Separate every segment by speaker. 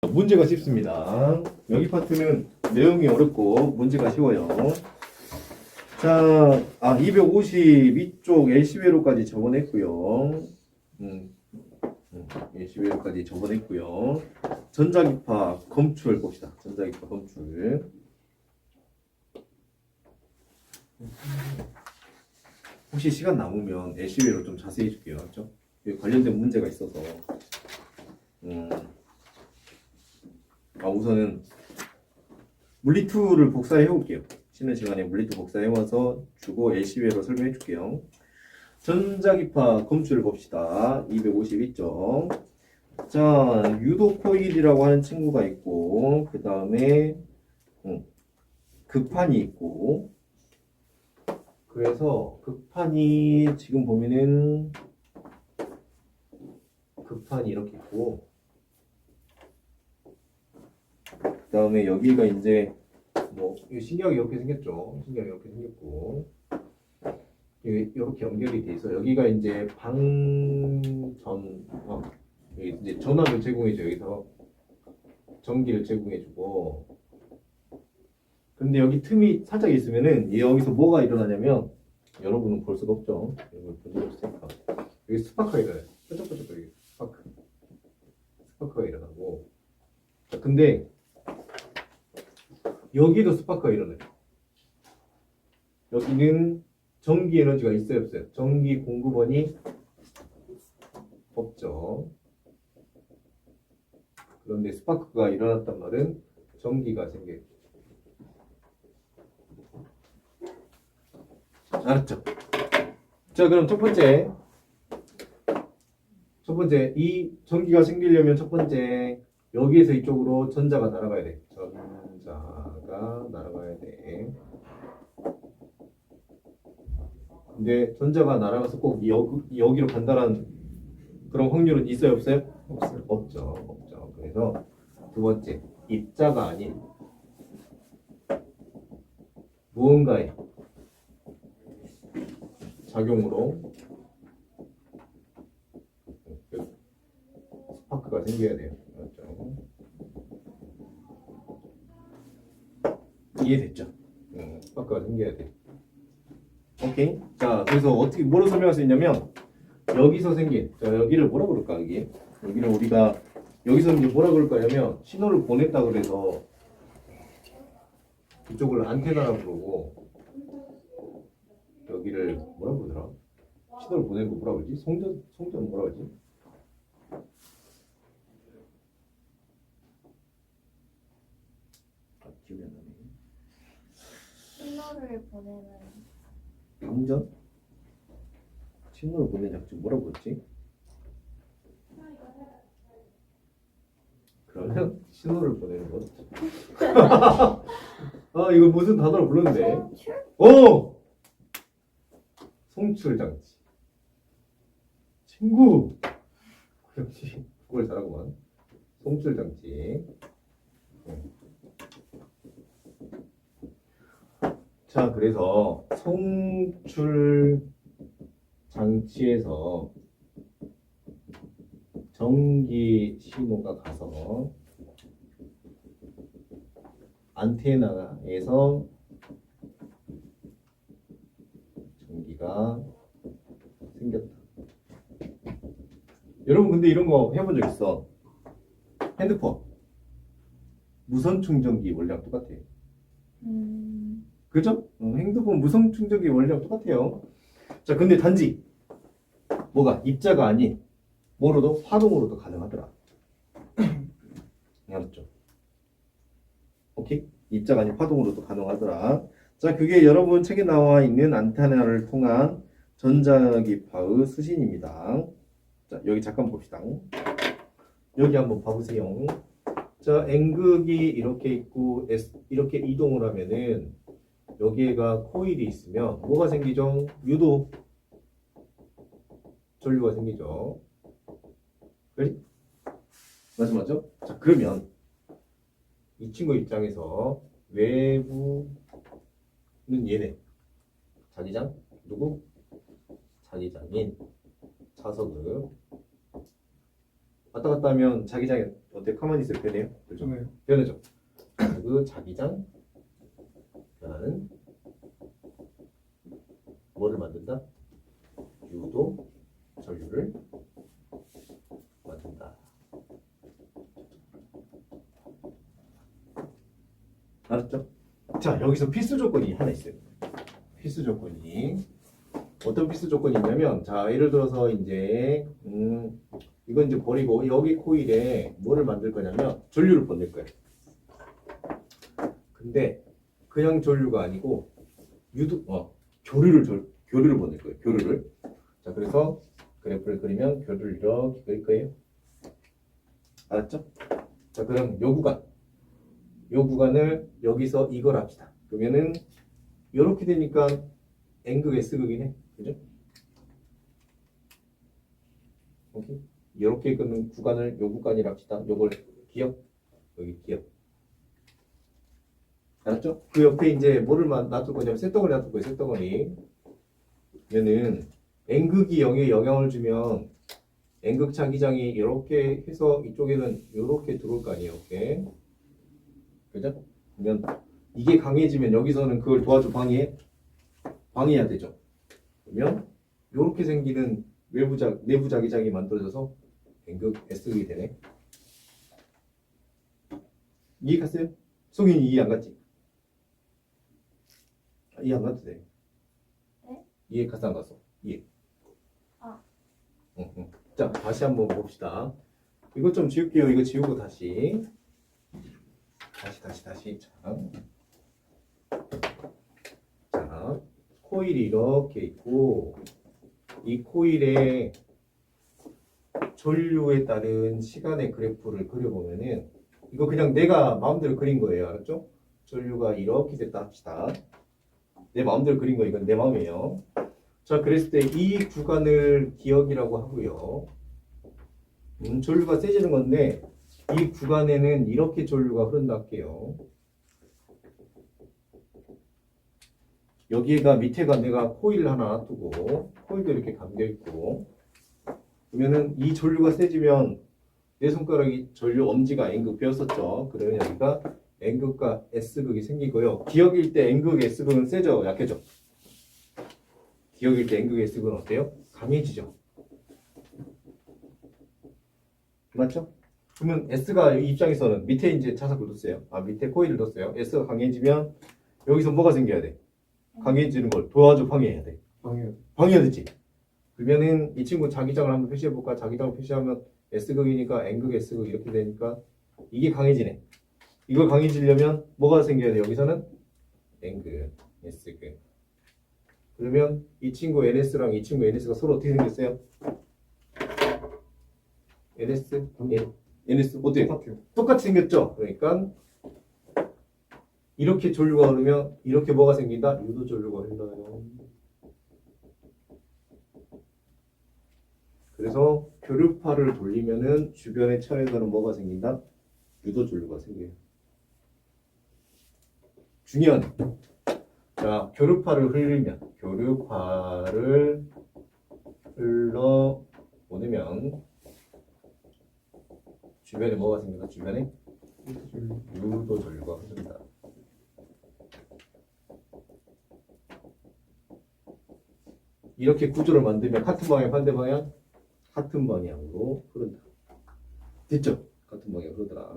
Speaker 1: 문제가 쉽습니다. 여기 파트는 내용이 어렵고 문제가 쉬워요. 자, 252쪽 LC회로까지 적어냈고요. LC회로까지 적어냈고요. 전자기파 검출 봅시다. 전자기파 검출. 혹시 시간 남으면 LC회로 좀 자세히 해줄게요. 그렇죠? 관련된 문제가 있어서. 우선은 물리2를 복사해 볼게요. 쉬는 시간에 물리2 복사해 와서 주고 LC회로 설명해 줄게요. 전자기파 검출을 봅시다. 252쪽. 자, 유도 코일이라고 하는 친구가 있고, 그 다음에 극판이 있고, 그래서 극판이 지금 보면은 극판이 이렇게 있고, 그 다음에 여기가 이제 신경이 이렇게 생겼죠. 신경이 이렇게 생겼고, 이렇게 연결이 돼 있어. 여기가 이제 여기 이제 전압을 제공해줘. 여기서 전기를 제공해주고. 근데 여기 틈이 살짝 있으면은 여기서 뭐가 일어나냐면, 여러분은 볼 수가 없죠. 여러분 본 적 없으니까. 여기 스파크가 일어나요. 뾰족뾰족 여기 스파크가 일어나고. 자, 근데 여기도 스파크가 일어나요. 여기는 전기 에너지가 있어요, 없어요? 전기 공급원이 없죠. 그런데 스파크가 일어났단 말은 전기가 생겨요. 알았죠? 자, 그럼 첫 번째, 이 전기가 생기려면 첫 번째, 여기에서 이쪽으로 전자가 날아가야 돼. 전자가 날아가야 돼. 근데 전자가 날아가서 꼭 여기로 간다는 그런 확률은 있어요, 없어요?
Speaker 2: 없어요.
Speaker 1: 없죠. 그래서 두 번째, 입자가 아닌 무언가의 작용으로 스파크가 생겨야 돼요. 맞죠? 이해됐죠? 스파크가 생겨야 돼. 오케이. 자, 그래서 뭐로 설명할 수 있냐면, 여기서 생긴, 자, 여기를 뭐라 그럴까, 여기? 여기를 우리가, 여기서 이제 뭐라 그럴까 하면, 신호를 보냈다 그래서, 이쪽을 안테나라고 그러고, 여기를 뭐라 그러더라? 신호를 보낸 거 뭐라 그러지? 송전 뭐라 그러지? 기억이 안 나네.
Speaker 2: 신호를 보내는
Speaker 1: 방전? 신호를 보낸 작전 뭐라고 그랬지? 그러면 신호를 보내는 것. 이거 무슨 단어로 불렀는데?
Speaker 2: 송출?
Speaker 1: 송출 장치. 친구. 역시 그걸 잘하구만. 송출 장치. 자, 그래서 송출 장치에서 전기 신호가 가서 안테나에서 전기가 생겼다. 여러분 근데 이런 거 해본 적 있어? 핸드폰 무선 충전기 원리랑 똑같아. 그죠? 핸드폰 무선 충전기 원리랑 똑같아요. 자, 근데 단지 뭐가 입자가 아닌 뭐로도 화동으로도 가능하더라. 알았죠? 오케이? 입자가 아닌 화동으로도 가능하더라. 자, 그게 여러분 책에 나와 있는 안테나를 통한 전자기파의 수신입니다. 자, 여기 잠깐 봅시다. 여기 한번 봐보세요. 자, N극이 이렇게 있고 이렇게 이동을 하면은 여기에가 코일이 있으면 뭐가 생기죠? 유도 전류가 생기죠. 그래? 맞죠? 자, 그러면 이 친구 입장에서 외부는 얘네. 자기장? 누구? 자기장인 자석을 왔다 갔다 하면 자기장이 어때? 가만히 있어요? 변해요? 그죠?
Speaker 2: 네.
Speaker 1: 변하죠. 그 자기장 변화는 뭐를 만든다? 유도 전류를 만든다. 알았죠? 자, 여기서 필수 조건이 하나 있어요. 필수 조건이 어떤 필수 조건이 있냐면, 자, 예를 들어서 이제 이건 이제 버리고 여기 코일에 뭐를 만들 거냐면 전류를 보낼 거예요. 근데 그냥 전류가 아니고 교류를 보낼 거예요. 교류를. 자, 그래서 그래프를 그리면 교류를 이렇게 그릴 거예요. 알았죠? 자, 그럼 요 구간을 여기서 이걸 합시다. 그러면은 이렇게 되니까 N극 S극이네. 그죠? 오케이. 이렇게 끄는 구간을 요 구간이라 합시다. 요걸 기억, 여기 기억. 알았죠? 그 옆에 이제 뭐를 놔둘 거냐면 쇳덩어리 놔둘 거예요. 쇳덩어리. 그러면은 N극이 0에 영향을 주면 N극 자기장이 이렇게 해서 이쪽에는 이렇게 들어올 거 아니에요. 이렇게. 그죠? 그러면 이게 강해지면 여기서는 그걸 도와줘 방해해야 되죠. 그러면 이렇게 생기는 내부 자기장이 만들어져서 N극 S극이 되네. 이해 갔어요? 송인이 이해 안 갔지? 이해 안 가도 돼.
Speaker 3: 네?
Speaker 1: 이해 갔어 안 갔어? 이해.
Speaker 3: 아.
Speaker 1: 응. 자, 다시 한번 봅시다. 이거 좀 지울게요. 이거 지우고 다시. 자, 코일이 이렇게 있고 이 코일에 전류에 따른 시간의 그래프를 그려보면은 이거 그냥 내가 마음대로 그린 거예요. 알았죠? 전류가 이렇게 됐다 합시다. 내 마음대로 그린 거 이건 내 마음이에요. 자, 그랬을 때 이 구간을 기억이라고 하고요. 전류가 세지는 건데 이 구간에는 이렇게 전류가 흐른다 할게요. 여기가 밑에가 내가 코일 하나 놔두고 코일도 이렇게 감겨 있고 그러면은 이 전류가 세지면 내 손가락이 전류 엄지가 N극 베었었죠. 그러면 여기가 N극과 S극이 생기고요. 기억일 때 N극, S극은 세죠? 약해져? 기억일 때 N극, S극은 어때요? 강해지죠? 맞죠? 그러면 S가 이 입장에서는 밑에 이제 자석을 뒀어요. 밑에 코일을 뒀어요. S가 강해지면 여기서 뭐가 생겨야 돼? 강해지는 걸 도와줘 방해해야 돼. 방해해야 되지. 그러면은 이 친구 자기장을 한번 표시해 볼까? 자기장을 표시하면 S극이니까 N극, S극 이렇게 되니까 이게 강해지네. 이걸 강해지려면 뭐가 생겨야 돼? 여기서는 N극, S극. 그러면 이 친구 NS랑 이 친구 NS가 서로 어떻게 생겼어요? NS? NS 어때요?
Speaker 2: 똑같아요.
Speaker 1: 똑같이 생겼죠? 그러니까 이렇게 전류가 흐르면 이렇게 뭐가 생긴다? 유도 전류가 흘러요. 그래서 교류파를 돌리면은 주변의 철에서는 뭐가 생긴다? 유도 전류가 생겨요. 중요한. 자, 교류파를 흘러 보내면 주변에 뭐가 생긴다? 주변에 유도 전류가 흐른다. 이렇게 구조를 만들면 같은 방향, 반대 방향, 같은 방향으로 흐른다. 됐죠? 같은 방향으로 흐르더라.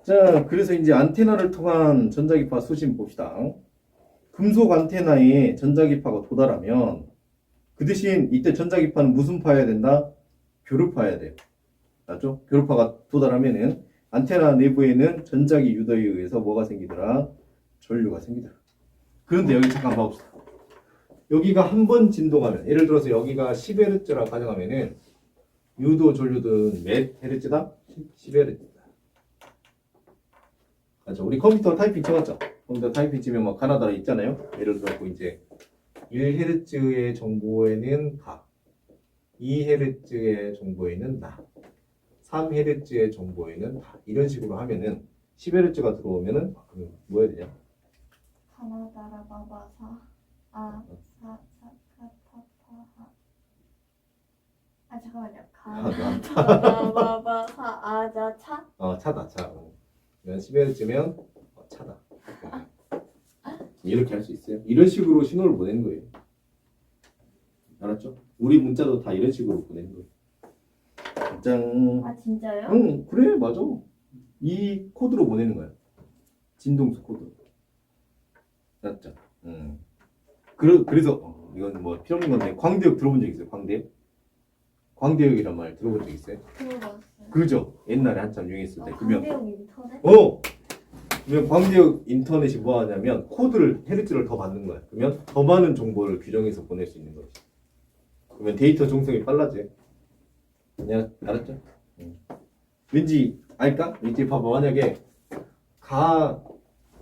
Speaker 1: 자, 그래서 이제 안테나를 통한 전자기파 수신 봅시다. 금속 안테나에 전자기파가 도달하면 그 대신 이때 전자기파는 무슨 파여야 된다? 교류파여야 돼요. 맞죠? 교류파가 도달하면은 안테나 내부에는 전자기 유도에 의해서 뭐가 생기더라? 전류가 생기더라. 그런데 여기 잠깐 봐봅시다. 여기가 한 번 진동하면 예를 들어서 여기가 10Hz라 가정하면은 유도 전류는 몇 Hz다? 10Hz다. 맞죠? 우리 컴퓨터 타이핑 쳐봤죠? 컴퓨터 타이핑 치면 뭐 가나다라 있잖아요. 예를 들어서 이제 1Hz의 정보에는 가, 2Hz의 정보에는 나, 3Hz의 정보에는 다 이런 식으로 하면은 10Hz가 들어오면은 그러면 뭐 해야 되냐?
Speaker 3: 가나다라 바바사 사카타파하 아 잠깐만요.
Speaker 1: 가나.
Speaker 3: 가나다라바사 아자 차.
Speaker 1: 차다, 차. 그러면 10Hz면 차다. 이렇게 할 수 있어요. 이런 식으로 신호를 보내는 거예요. 알았죠? 우리 문자도 다 이런 식으로 보내는 거예요. 짠.
Speaker 3: 아 진짜요?
Speaker 1: 응, 그래, 맞아. 이 코드로 보내는 거야. 진동수 코드. 맞죠? 그래서 이건 뭐 필요 없는 건데 광대역 들어본 적 있어요? 광대역? 광대역이란 말 들어본 적 있어요?
Speaker 3: 들어봤어요.
Speaker 1: 그죠? 옛날에 한참 유행했을 때. 그러면
Speaker 3: 광대역 인터넷?
Speaker 1: 그러면 광대역 인터넷이 뭐 하냐면 코드를 헤르츠를 더 받는 거야. 그러면 더 많은 정보를 규정해서 보낼 수 있는 거지. 그러면 데이터 종속이 빨라져요. 그냥 알았죠? 왠지 알까? 이제 봐봐. 만약에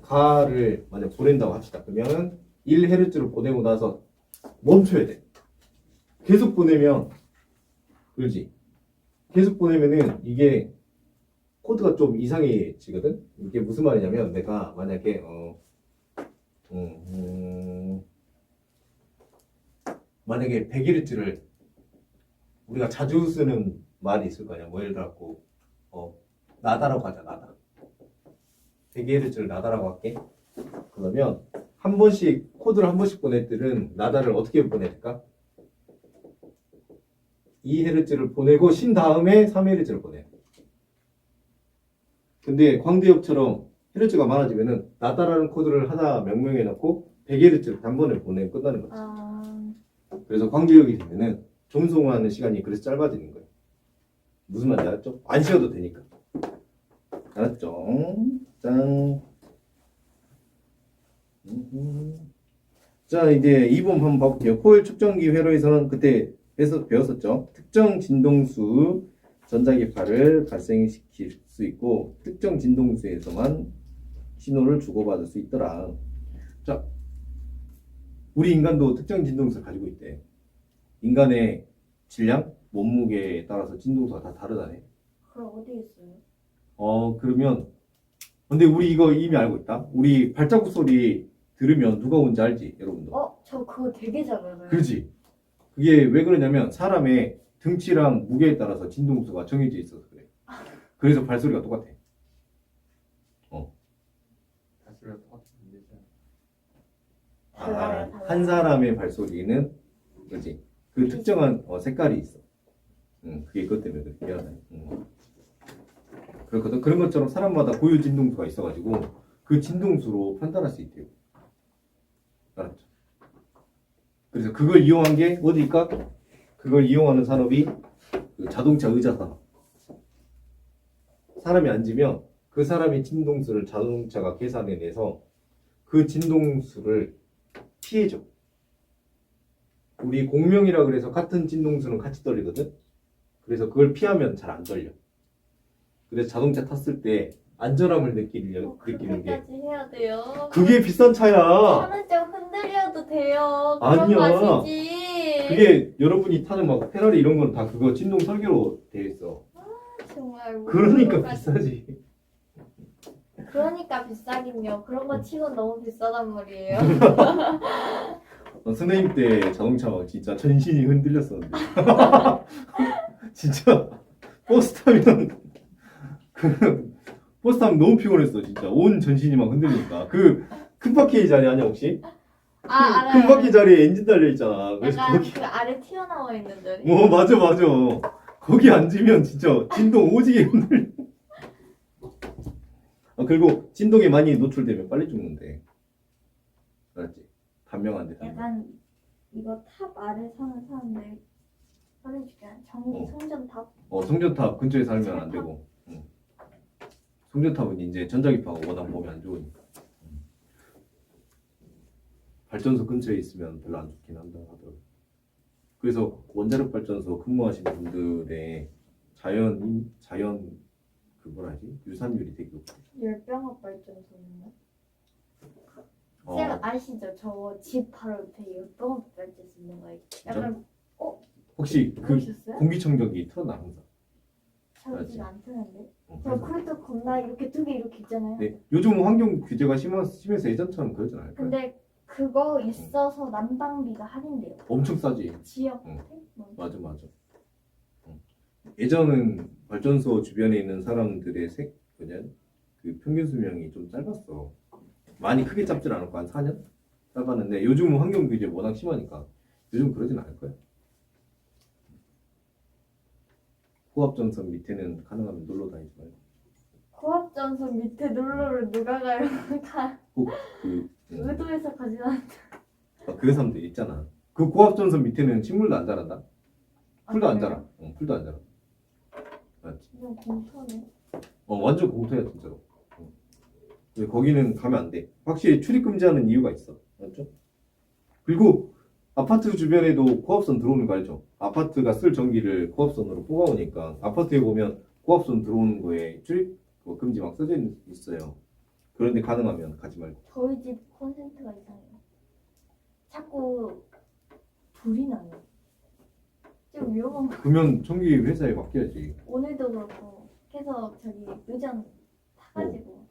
Speaker 1: 가를 만약 보낸다고 합시다. 그러면 1Hz를 보내고 나서 멈춰야 돼. 계속 보내면 그렇지. 계속 보내면은 이게 코드가 좀 이상해지거든. 이게 무슨 말이냐면 내가 만약에 만약에 100Hz를 우리가 자주 쓰는 말이 있을 거 아니야. 뭐 예를 들어갖고 나다라고 하자. 나다. 100Hz를 나다라고 할게. 그러면 한 번씩 코드를 한 번씩 보낼 때는 나다를 어떻게 보내야 될까? 2Hz를 보내고 신 다음에 3Hz를 보내. 근데 광대역처럼 Hz가 많아지면은 나다라는 코드를 하나 명명해 놓고 100Hz를 단번에 보내면 끝나는 거지. 그래서 광대역이 되면은 전송하는 시간이 그래서 짧아지는 거예요. 무슨 말인지 알았죠? 안 쉬어도 되니까. 알았죠? 짠. 자, 이제 2번 한번 봐볼게요. 코일 측정기 회로에서는 그때 배웠었죠. 특정 진동수 전자기파를 발생시킬 수 있고 특정 진동수에서만 신호를 주고받을 수 있더라. 자, 우리 인간도 특정 진동수를 가지고 있대. 인간의 질량, 몸무게에 따라서 진동수가 다 다르다네.
Speaker 3: 그럼 어디 있어요?
Speaker 1: 그러면 근데 우리 이거 이미 알고 있다. 우리 발자국 소리 들으면 누가 온지 알지, 여러분도?
Speaker 3: 저 그거 되게 잘 알아요.
Speaker 1: 그렇지. 그게 왜 그러냐면 사람의 등치랑 무게에 따라서 진동수가 정해져 있어서 그래. 그래서 발소리가 똑같아.
Speaker 2: 발소리가 똑같으면 안 되지.
Speaker 3: 달라요.
Speaker 1: 한 사람의 발소리는 그렇지. 그 특정한 색깔이 있어. 그게 그것 때문에 그래. 미안하네. 그렇거든. 그런 것처럼 사람마다 고유 진동수가 있어가지고 그 진동수로 판단할 수 있대요. 알았죠? 그래서 그걸 이용한 게 어디일까? 그걸 이용하는 산업이 그 자동차 의자 산업. 사람이 앉으면 그 사람의 진동수를 자동차가 계산해내서 그 진동수를 피해줘. 우리 공명이라 그래서 같은 진동수는 같이 떨리거든. 그래서 그걸 피하면 잘 안 떨려. 그래서 자동차 탔을 때 안전함을 느끼는 게
Speaker 3: 그렇게까지 해야 돼요?
Speaker 1: 그게 비싼 차야.
Speaker 3: 차는 좀 흔들려도 돼요.
Speaker 1: 아니야.
Speaker 3: 그런 맛이지.
Speaker 1: 그게 여러분이 타는 막 페라리 이런 건 다 그거 진동 설계로 되어 있어.
Speaker 3: 정말
Speaker 1: 그러니까
Speaker 3: 모르겠-
Speaker 1: 비싸지.
Speaker 3: 그러니까 비싸긴요. 그런 거 치곤 너무 비싸단 말이에요.
Speaker 1: 선생님 때 자동차 막 진짜 전신이 흔들렸었는데. 진짜 버스 타면 버스 타면 너무 피곤했어 진짜. 온 전신이 막 흔들리니까. 그 큰 바퀴 자리 아니야 혹시?
Speaker 3: 알아요.
Speaker 1: 큰 바퀴 자리에 엔진 달려 있잖아. 그래서
Speaker 3: 약간
Speaker 1: 거기
Speaker 3: 그 아래 튀어나와 있는 자리.
Speaker 1: 맞아. 거기 앉으면 진짜 진동 오지게 흔들려. 그리고 진동에 많이 노출되면 빨리 죽는데. 알았지? 단명한데.
Speaker 3: 약간 이거 탑 아래 사는 사람들 보내줄게. 전기 송전탑.
Speaker 1: 송전탑 근처에 살면 안 되고. 송전탑은 이제 전자기파가 워낙 몸에 안 좋으니까. 발전소 근처에 있으면 별로 안 좋긴 한다 하더라고. 그래서 원자력 발전소 근무하시는 분들의 자연 그 뭐라 하지? 유산율이 되게 높고.
Speaker 3: 열병합 발전소는요?
Speaker 1: 어,
Speaker 3: 쌤 아시죠? 저 집 바로 옆에 열병합 발전소 있는 거
Speaker 1: 진짜?
Speaker 3: 약간
Speaker 1: 혹시 그
Speaker 3: 보셨어요?
Speaker 1: 공기청정기 틀어놔 항상.
Speaker 3: 저
Speaker 1: 알지.
Speaker 3: 집 안 트는데.
Speaker 1: 어,
Speaker 3: 저 그래도 겁나 이렇게 두 개 이렇게 있잖아요.
Speaker 1: 네, 요즘 환경 규제가 심해서 예전처럼 그러진 않을 거야.
Speaker 3: 근데 그거 있어서 난방비가 할인돼요.
Speaker 1: 엄청 싸지.
Speaker 3: 지역
Speaker 1: 응.
Speaker 3: 뭐.
Speaker 1: 맞아. 예전은 발전소 주변에 있는 사람들의 그 평균 수명이 좀 짧았어. 많이 크게 짧진 않았고 한 4년 짧았는데 요즘은 환경 규제 워낙 심하니까 요즘 그러진 않을 거야. 호합전선 밑에는 가능하면 놀러 다니지 말고
Speaker 3: 고압전선 밑에 놀러를 누가 가요? 가
Speaker 1: 꼭그
Speaker 3: 의도해서 가진 않.
Speaker 1: 그 사람들 있잖아. 그 고압전선 밑에는 식물도 안 자란다. 풀도 안
Speaker 3: 그래요?
Speaker 1: 자라. 풀도 안 자라. 맞지?
Speaker 3: 그냥 공터네.
Speaker 1: 완전 공터야 진짜로. 근데 거기는 가면 안 돼. 확실히 출입 금지하는 이유가 있어. 맞죠? 그리고 아파트 주변에도 고압선 들어오는 거 알죠? 아파트가 쓸 전기를 고압선으로 뽑아오니까 아파트에 보면 고압선 들어오는 거에 출입 금지 막 써져 있어요. 그런데 가능하면 가지 말고.
Speaker 3: 저희 집 콘센트가 이상해요. 자꾸 불이 나요. 좀 위험한 거.
Speaker 1: 그러면 전기 회사에 맡겨야지.
Speaker 3: 오늘도 그렇고 계속 저기 유전 타가지고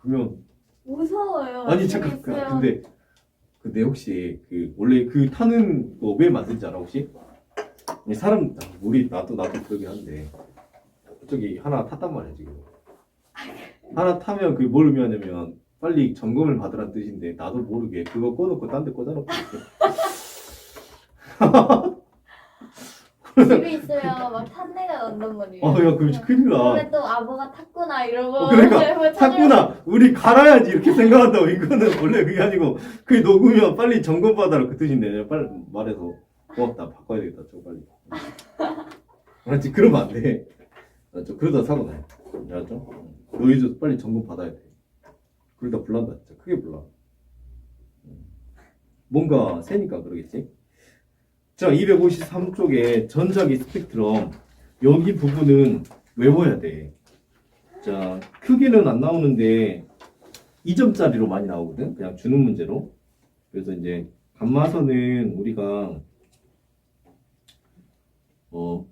Speaker 1: 그러면
Speaker 3: 무서워요.
Speaker 1: 아니
Speaker 3: 집에
Speaker 1: 잠깐
Speaker 3: 있으면.
Speaker 1: 근데 혹시 그 원래 그 타는 거 왜 만들지 않아 혹시? 이 사람 나도 그러긴 한데 저기 하나 탔단 말이야 지금. 하나 타면 그게 뭘 의미하냐면 빨리 점검을 받으란 뜻인데 나도 모르게 그거 꺼놓고 딴 데 꽂아놓고 있어.
Speaker 3: 집에 있으면 막 탄내가 난단 말이에요.
Speaker 1: 야 그럼 큰일 나.
Speaker 3: 그러면 또 뭐가 탔구나 이러고.
Speaker 1: 그러니까
Speaker 3: 뭐 찾으면-
Speaker 1: 탔구나 우리 갈아야지 이렇게 생각한다고. 이거는 원래 그게 아니고 그게 녹으면 빨리 점검받아라 그 뜻인데 빨리 말해서 고맙다 바꿔야 되겠다 좀 빨리. 알았지? 그러면 안 돼. 알았죠? 그러다 사고 나요. 알았죠? 너희도 빨리 점검 받아야 돼. 그러다 불난다 진짜 크게 불나. 뭔가 세니까 그러겠지? 자 253쪽에 전자기 스펙트럼 여기 부분은 외워야 돼. 자 크기는 안 나오는데 2점짜리로 많이 나오거든. 그냥 주는 문제로. 그래서 이제 감마선은 우리가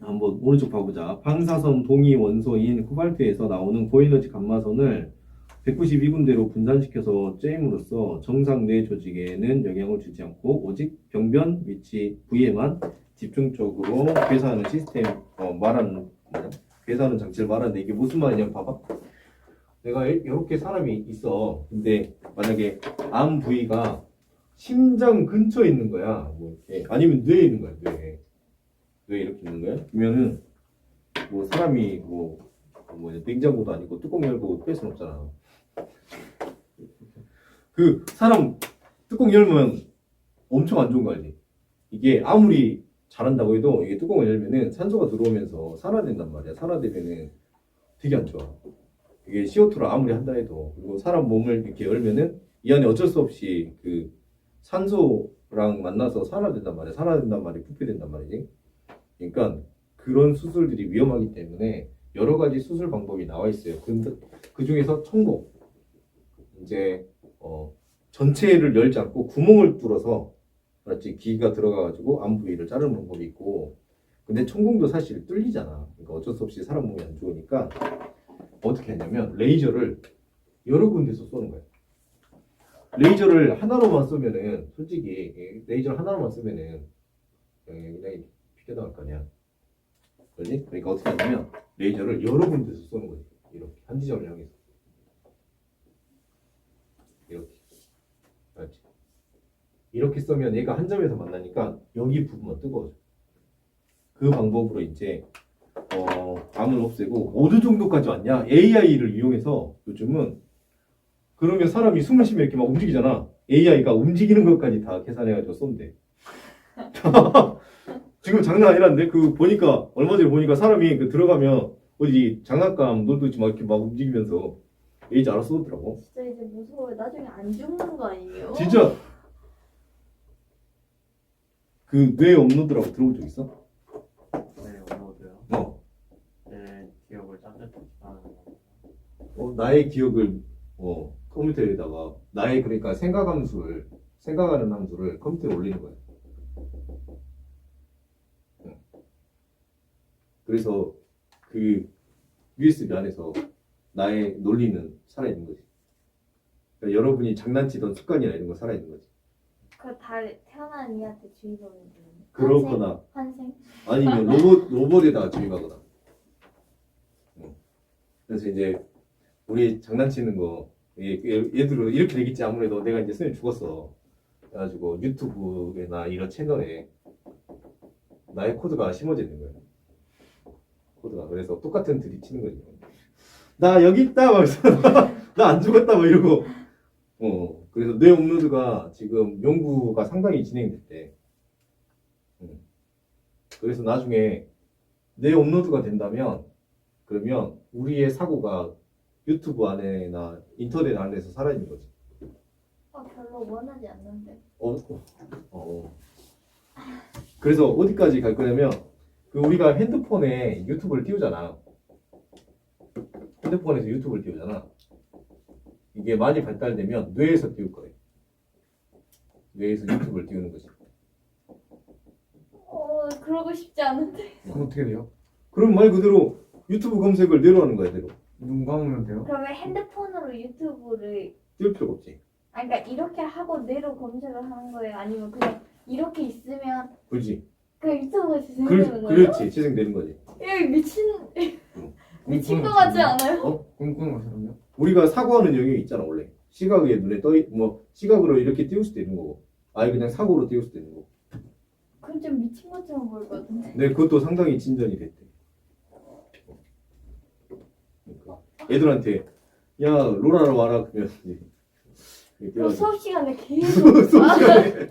Speaker 1: 한번 오른쪽 봐보자. 방사선 동위 원소인 코발트에서 나오는 고에너지 감마선을 192군데로 분산시켜서 쬐임으로써 정상 뇌 조직에는 영향을 주지 않고 오직 병변 위치 부위에만 집중적으로 괴사하는 시스템 괴사하는 장치를 말하는데 이게 무슨 말이냐면 봐봐. 내가 이렇게 사람이 있어. 근데 만약에 암 부위가 심장 근처에 있는 거야. 뭐 이렇게 아니면 뇌에 있는 거야. 뇌에 이렇게 있는 거야. 그러면은 뭐 사람이 뭐 냉장고도 아니고 뚜껑 열고 뺄 순 없잖아. 그 사람 뚜껑 열면 엄청 안 좋은 거 알지? 이게 아무리 잘한다고 해도 이게 뚜껑을 열면은 산소가 들어오면서 산화된단 말이야. 산화되면은 되게 안 좋아. 이게 CO2를 아무리 한다 해도. 그리고 사람 몸을 이렇게 열면은 이 안에 어쩔 수 없이 그 산소랑 만나서 산화된단 말이야. 산화된단 말이 부패된단 말이지. 그러니까 그런 수술들이 위험하기 때문에 여러 가지 수술 방법이 나와 있어요. 근데 그 중에서 청복 이제 전체를 열지 않고 구멍을 뚫어서 맞지 기가 들어가가지고 암 부위를 자르는 방법이 있고, 근데 천공도 사실 뚫리잖아. 그러니까 어쩔 수 없이 사람 몸이 안 좋으니까 어떻게 하냐면 레이저를 여러 군데서 쏘는 거야. 레이저를 하나로만 쏘면은 솔직히 레이저를 하나로만 쏘면은 그냥 피겨나갈 거 아니야. 그렇지? 그러니까 어떻게 하냐면 레이저를 여러 군데서 쏘는 거지. 이렇게 한 지점을 향해서 이렇게. 알지? 이렇게 쏘면 얘가 한 점에서 만나니까 여기 부분만 뜨거워져. 그 방법으로 이제 암을 없애고 어느 정도까지 왔냐? AI를 이용해서 요즘은 그러면 사람이 숨을 쉬면 이렇게 막 움직이잖아. AI가 움직이는 것까지 다 계산해가지고 쏜대. 지금 장난 아니란데? 그 보니까 얼마 전에 보니까 사람이 그 들어가면 어디 장난감 놀듯이 막 이렇게 막 움직이면서 AI 알아서 쏘더라고.
Speaker 3: 진짜 이제 무서워요. 나중에 안 죽는 거 아니에요?
Speaker 1: 진짜 그 뇌 업로드라고 들어본 적 있어?
Speaker 2: 네, 업로드요. 제 기억을 짬짬하는 거.
Speaker 1: 나의 기억을 컴퓨터에다가 나의 그러니까 생각하는 함수를 컴퓨터에 올리는 거야. 그래서 그 USB 안에서 나의 논리는 살아있는 거지. 그러니까 여러분이 장난치던 습관이나 이런 거 살아있는 거지.
Speaker 3: 그 달 태어난 이한테 주의보는
Speaker 1: 그렇거나
Speaker 3: 환생?
Speaker 1: 아니면 로봇에다가 주입하거나. 그래서 이제 우리 장난치는 거 얘들은 이렇게 되겠지. 아무래도 내가 이제 수현이 죽었어. 그래가지고 유튜브나 이런 채널에 나의 코드가 심어져 있는 거야. 코드가. 그래서 똑같은 드립 치는 거지. 나 여기 있다 막 나 안 죽었다 막 이러고. 그래서 뇌 업로드가 지금 연구가 상당히 진행됐대. 그래서 나중에 뇌 업로드가 된다면 그러면 우리의 사고가 유튜브 안에나 인터넷 안에서 살아있는 거지.
Speaker 3: 별로 원하지 않는데.
Speaker 1: 그래서 어디까지 갈 거냐면 그 우리가 핸드폰에 유튜브를 띄우잖아. 핸드폰에서 유튜브를 띄우잖아. 이게 많이 발달되면 뇌에서 띄울 거예요. 뇌에서 유튜브를 띄우는 거지.
Speaker 3: 그러고 싶지 않은데.
Speaker 4: 그럼 어떻게 돼요?
Speaker 1: 그럼 말 그대로 유튜브 검색을 뇌로 하는 거야, 뇌로.
Speaker 4: 눈 감으면 돼요?
Speaker 3: 그러면 핸드폰으로 유튜브를
Speaker 1: 띄울 필요가 없지.
Speaker 3: 그러니까 이렇게 하고 뇌로 검색을 하는 거예요? 아니면 그냥 이렇게 있으면
Speaker 1: 그렇지.
Speaker 3: 그 유튜브가 재생되는 거예요?
Speaker 1: 그렇지. 재생되는 거지.
Speaker 3: 이 미친 거
Speaker 4: 꿈꾸는
Speaker 3: 같지
Speaker 4: 것처럼요?
Speaker 3: 않아요?
Speaker 4: 꿈꾸는 것처럼요?
Speaker 1: 우리가 사고하는 영역이 있잖아, 원래. 시각의 눈에 시각으로 이렇게 띄울 수도 있는 거고. 아예 그냥 사고로 띄울 수도 있는 거고.
Speaker 3: 그건 좀 미친 것처럼 보일 것 같은데.
Speaker 1: 근데 그것도 상당히 진전이 됐대. 그러니까 애들한테 야 로라로 와라 그러면 이제
Speaker 3: 그럼 수업 시간에
Speaker 1: 수업
Speaker 3: 계속
Speaker 1: 시간에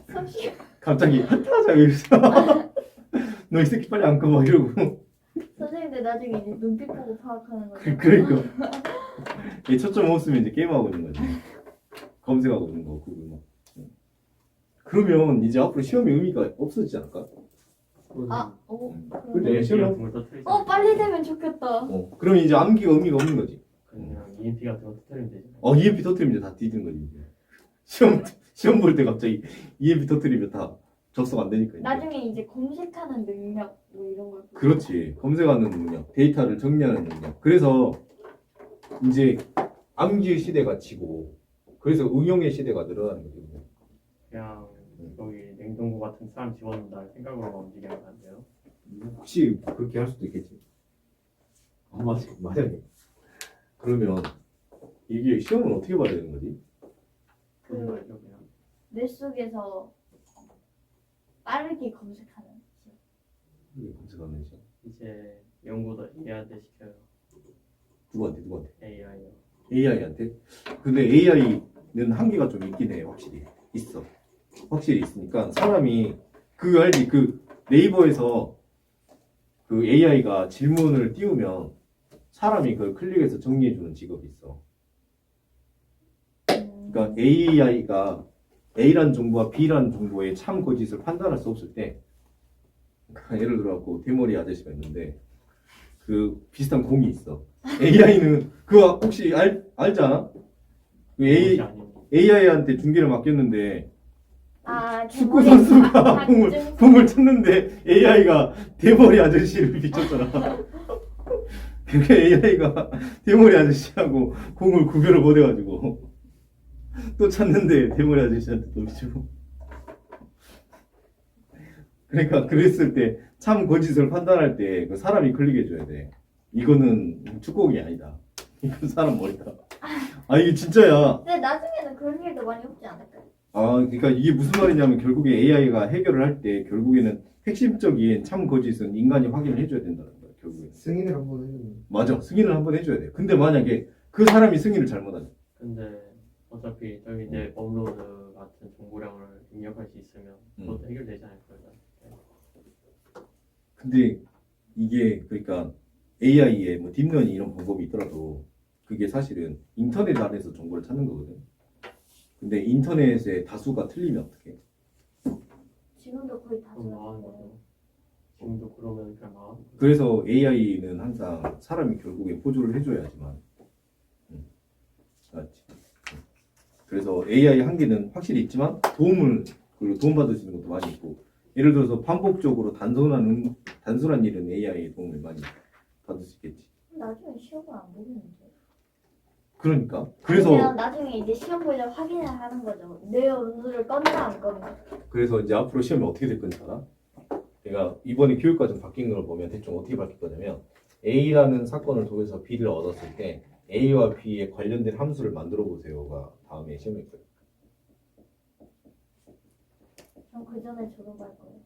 Speaker 3: 수업 시간
Speaker 1: 갑자기 하트하자 이러면서 너 이 새끼 빨리 안 꺼봐 이러고.
Speaker 3: 선생님들 나중에 이제 눈빛 보고 파악하는 거죠.
Speaker 1: 그러니까 얘 초점 없으면 이제 게임하고 있는 거지. 검색하고 있는 거 구글 뭐. 그러면 이제 앞으로 시험의 의미가 없어지지 않을까?
Speaker 2: 뇌
Speaker 1: 시험.
Speaker 2: 같은 걸 터뜨리지.
Speaker 3: 빨리 되면 좋겠다.
Speaker 1: 그러면 이제 암기가 의미가 없는 거지.
Speaker 2: 그냥 EMP 같은 거 터뜨리면 되지.
Speaker 1: EMP 터트리면 이제 다 뒤지는 거지. 이제. 시험 볼 때 갑자기 EMP 터트리면 다 접속 안 되니까. 이제.
Speaker 3: 나중에 이제 검색하는 능력 뭐 이런 걸.
Speaker 1: 그렇지. 검색하는 능력, 데이터를 정리하는 능력. 그래서 이제 암기 시대가 지고 그래서 응용의 시대가 늘어나는 거지.
Speaker 2: 그냥 여기 냉동고 같은 사람 집어넣는다 생각으로만 움직이면 안 돼요?
Speaker 1: 혹시 그렇게 할 수도 있겠지. 만약에. 그러면 이게 시험은 어떻게 봐야 되는 거지?
Speaker 2: 그런 말이죠 그냥.
Speaker 3: 뇌 속에서 빠르게 검색하는.
Speaker 1: 이게 검색하는 시험.
Speaker 2: 이제 연구도 AI한테 시켜요.
Speaker 1: 누구한테?
Speaker 2: AI요.
Speaker 1: AI한테? 근데 AI는 한계가 좀 있긴 해. 확실히 있어. 확실히 있으니까 사람이 그 알지? 그 네이버에서 그 AI가 질문을 띄우면 사람이 그걸 클릭해서 정리해주는 직업이 있어. 그러니까 AI가 A라는 정보와 B라는 정보의 참 거짓을 판단할 수 없을 때, 그러니까 예를 들어갖고 대머리 아저씨가 있는데 그 비슷한 공이 있어. AI는 그거 혹시 알잖아? 그 AI한테 중계를 맡겼는데 축구 선수가 공을 쳤는데 AI가 대머리 아저씨를 비쳤잖아. 그러니까 AI가 대머리 아저씨하고 공을 구별을 못해가지고 또 쳤는데 대머리 아저씨한테 또 비치고. 그러니까 그랬을 때 참 거짓을 판단할 때 그 사람이 클릭해줘야 돼. 이거는 축구공이 아니다. 이건 사람 머리다. 이게 진짜야.
Speaker 3: 근데 나중에는 그런 일도 많이 없지 않을까요?
Speaker 1: 그러니까 이게 무슨 말이냐면 결국에 AI가 해결을 할 때 결국에는 핵심적인 참 거짓은 인간이 확인을 해줘야 된다는 거야. 결국에
Speaker 4: 승인을 한번 해주는.
Speaker 1: 맞아. 승인을 한번 해줘야 돼. 근데 만약에 그 사람이 승인을 잘못하면
Speaker 2: 근데 어차피 저기 이제 업로드 같은 정보량을 입력할 수 있으면 그것도 해결되지 않을까요?
Speaker 1: 근데 이게 그러니까 AI의 뭐 딥러닝 이런 방법이 있더라도 그게 사실은 인터넷 안에서 정보를 찾는 거거든. 근데 인터넷의 다수가 틀리면 어떡해?
Speaker 3: 지금도 거의 다
Speaker 2: 그럼 망하는 거죠. 지금도 그러면 그냥 망하는 거죠.
Speaker 1: 그래서 AI는 항상 사람이 결국에 보조를 해줘야지만. 맞지? 그래서 AI 한계는 확실히 있지만 그리고 도움받을 수 있는 것도 많이 있고, 예를 들어서 반복적으로 단순한 일은 AI의 도움을 많이 받을 수 있겠지.
Speaker 3: 나중에 시험을 안 보겠는데.
Speaker 1: 그러니까 그래서
Speaker 3: 그냥 나중에 이제 시험 볼 때 확인을 하는 거죠. 뇌 온도를 껐나 안 껐나.
Speaker 1: 그래서 이제 앞으로 시험이 어떻게 될 건지 알아? 그러니까 이번에 교육과정 바뀐 걸 보면 대충 어떻게 바뀔 거냐면 A라는 사건을 통해서 B를 얻었을 때 A와 B에 관련된 함수를 만들어 보세요가 다음에 시험일 거예요.
Speaker 3: 전 그 전에 졸업할 거예요.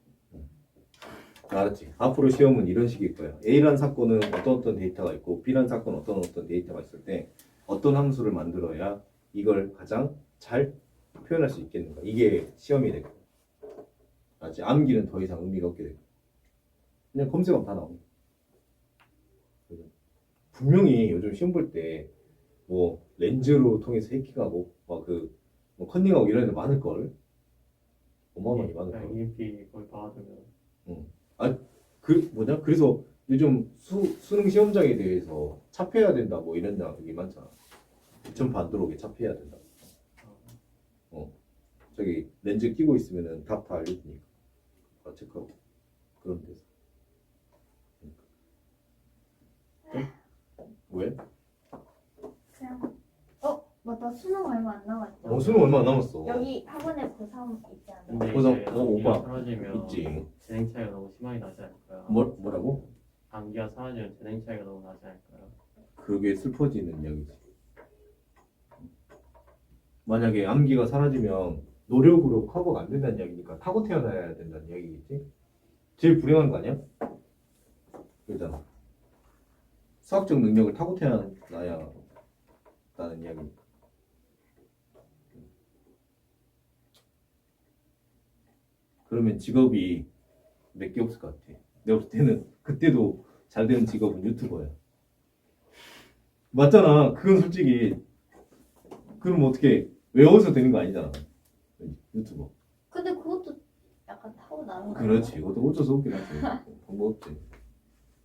Speaker 1: 알았지? 앞으로 시험은 이런 식일 거예요. A라는 사건은 어떤 데이터가 있고 B라는 사건은 어떤 데이터가 있을 때 어떤 함수를 만들어야 이걸 가장 잘 표현할 수 있겠는가. 이게 시험이 되고. 알았지? 암기는 더 이상 의미가 없게 되고. 그냥 검색하면 다 나옵니다. 분명히 요즘 시험 볼 때 뭐 렌즈로 통해서 해킹하고 뭐 컨닝하고 이런 애들 많을 걸. 어마어마하게 많을 걸.
Speaker 2: EMP 거의 봐두면
Speaker 1: 그래서 요즘 수능 시험장에 대해서 차폐해야 된다 뭐 이런 얘기 많잖아. 전파 안 들어오게 차폐해야 된다. 저기 렌즈 끼고 있으면은 답 다 알려주니까 다 체크하고 그런 데서. 왜?
Speaker 3: 그냥 맞다. 수능 얼마 안 남았죠?
Speaker 1: 수능 얼마 안 남았어.
Speaker 3: 여기 학원에 고3 있지 않나요?
Speaker 2: 근데
Speaker 1: 그래서
Speaker 2: 이제
Speaker 1: 오빠
Speaker 2: 암기가 사라지면
Speaker 1: 있지.
Speaker 2: 진행 차이가 너무 심하게 나지 않을까요?
Speaker 1: 뭐라고?
Speaker 2: 암기가 사라지면 진행 차이가 너무 나지 않을까요?
Speaker 1: 그게 슬퍼지는 이야기지. 만약에 암기가 사라지면 노력으로 커버가 안 된다는 이야기니까 타고 태어나야 된다는 이야기겠지? 제일 불행한 거 아니야? 그러잖아. 수학적 능력을 타고 태어나야 한다는 이야기. 그러면 직업이 몇 개 없을 것 같아. 내가 볼 때는 그때도 잘 되는 직업은 유튜버야. 맞잖아. 그건 솔직히 그럼 어떻게 외워서 되는 거 아니잖아. 유튜버.
Speaker 3: 근데 그것도 약간 타고 나는 거
Speaker 1: 그렇지. 그것도 어쩔 수 없긴 하지. 방법 없지.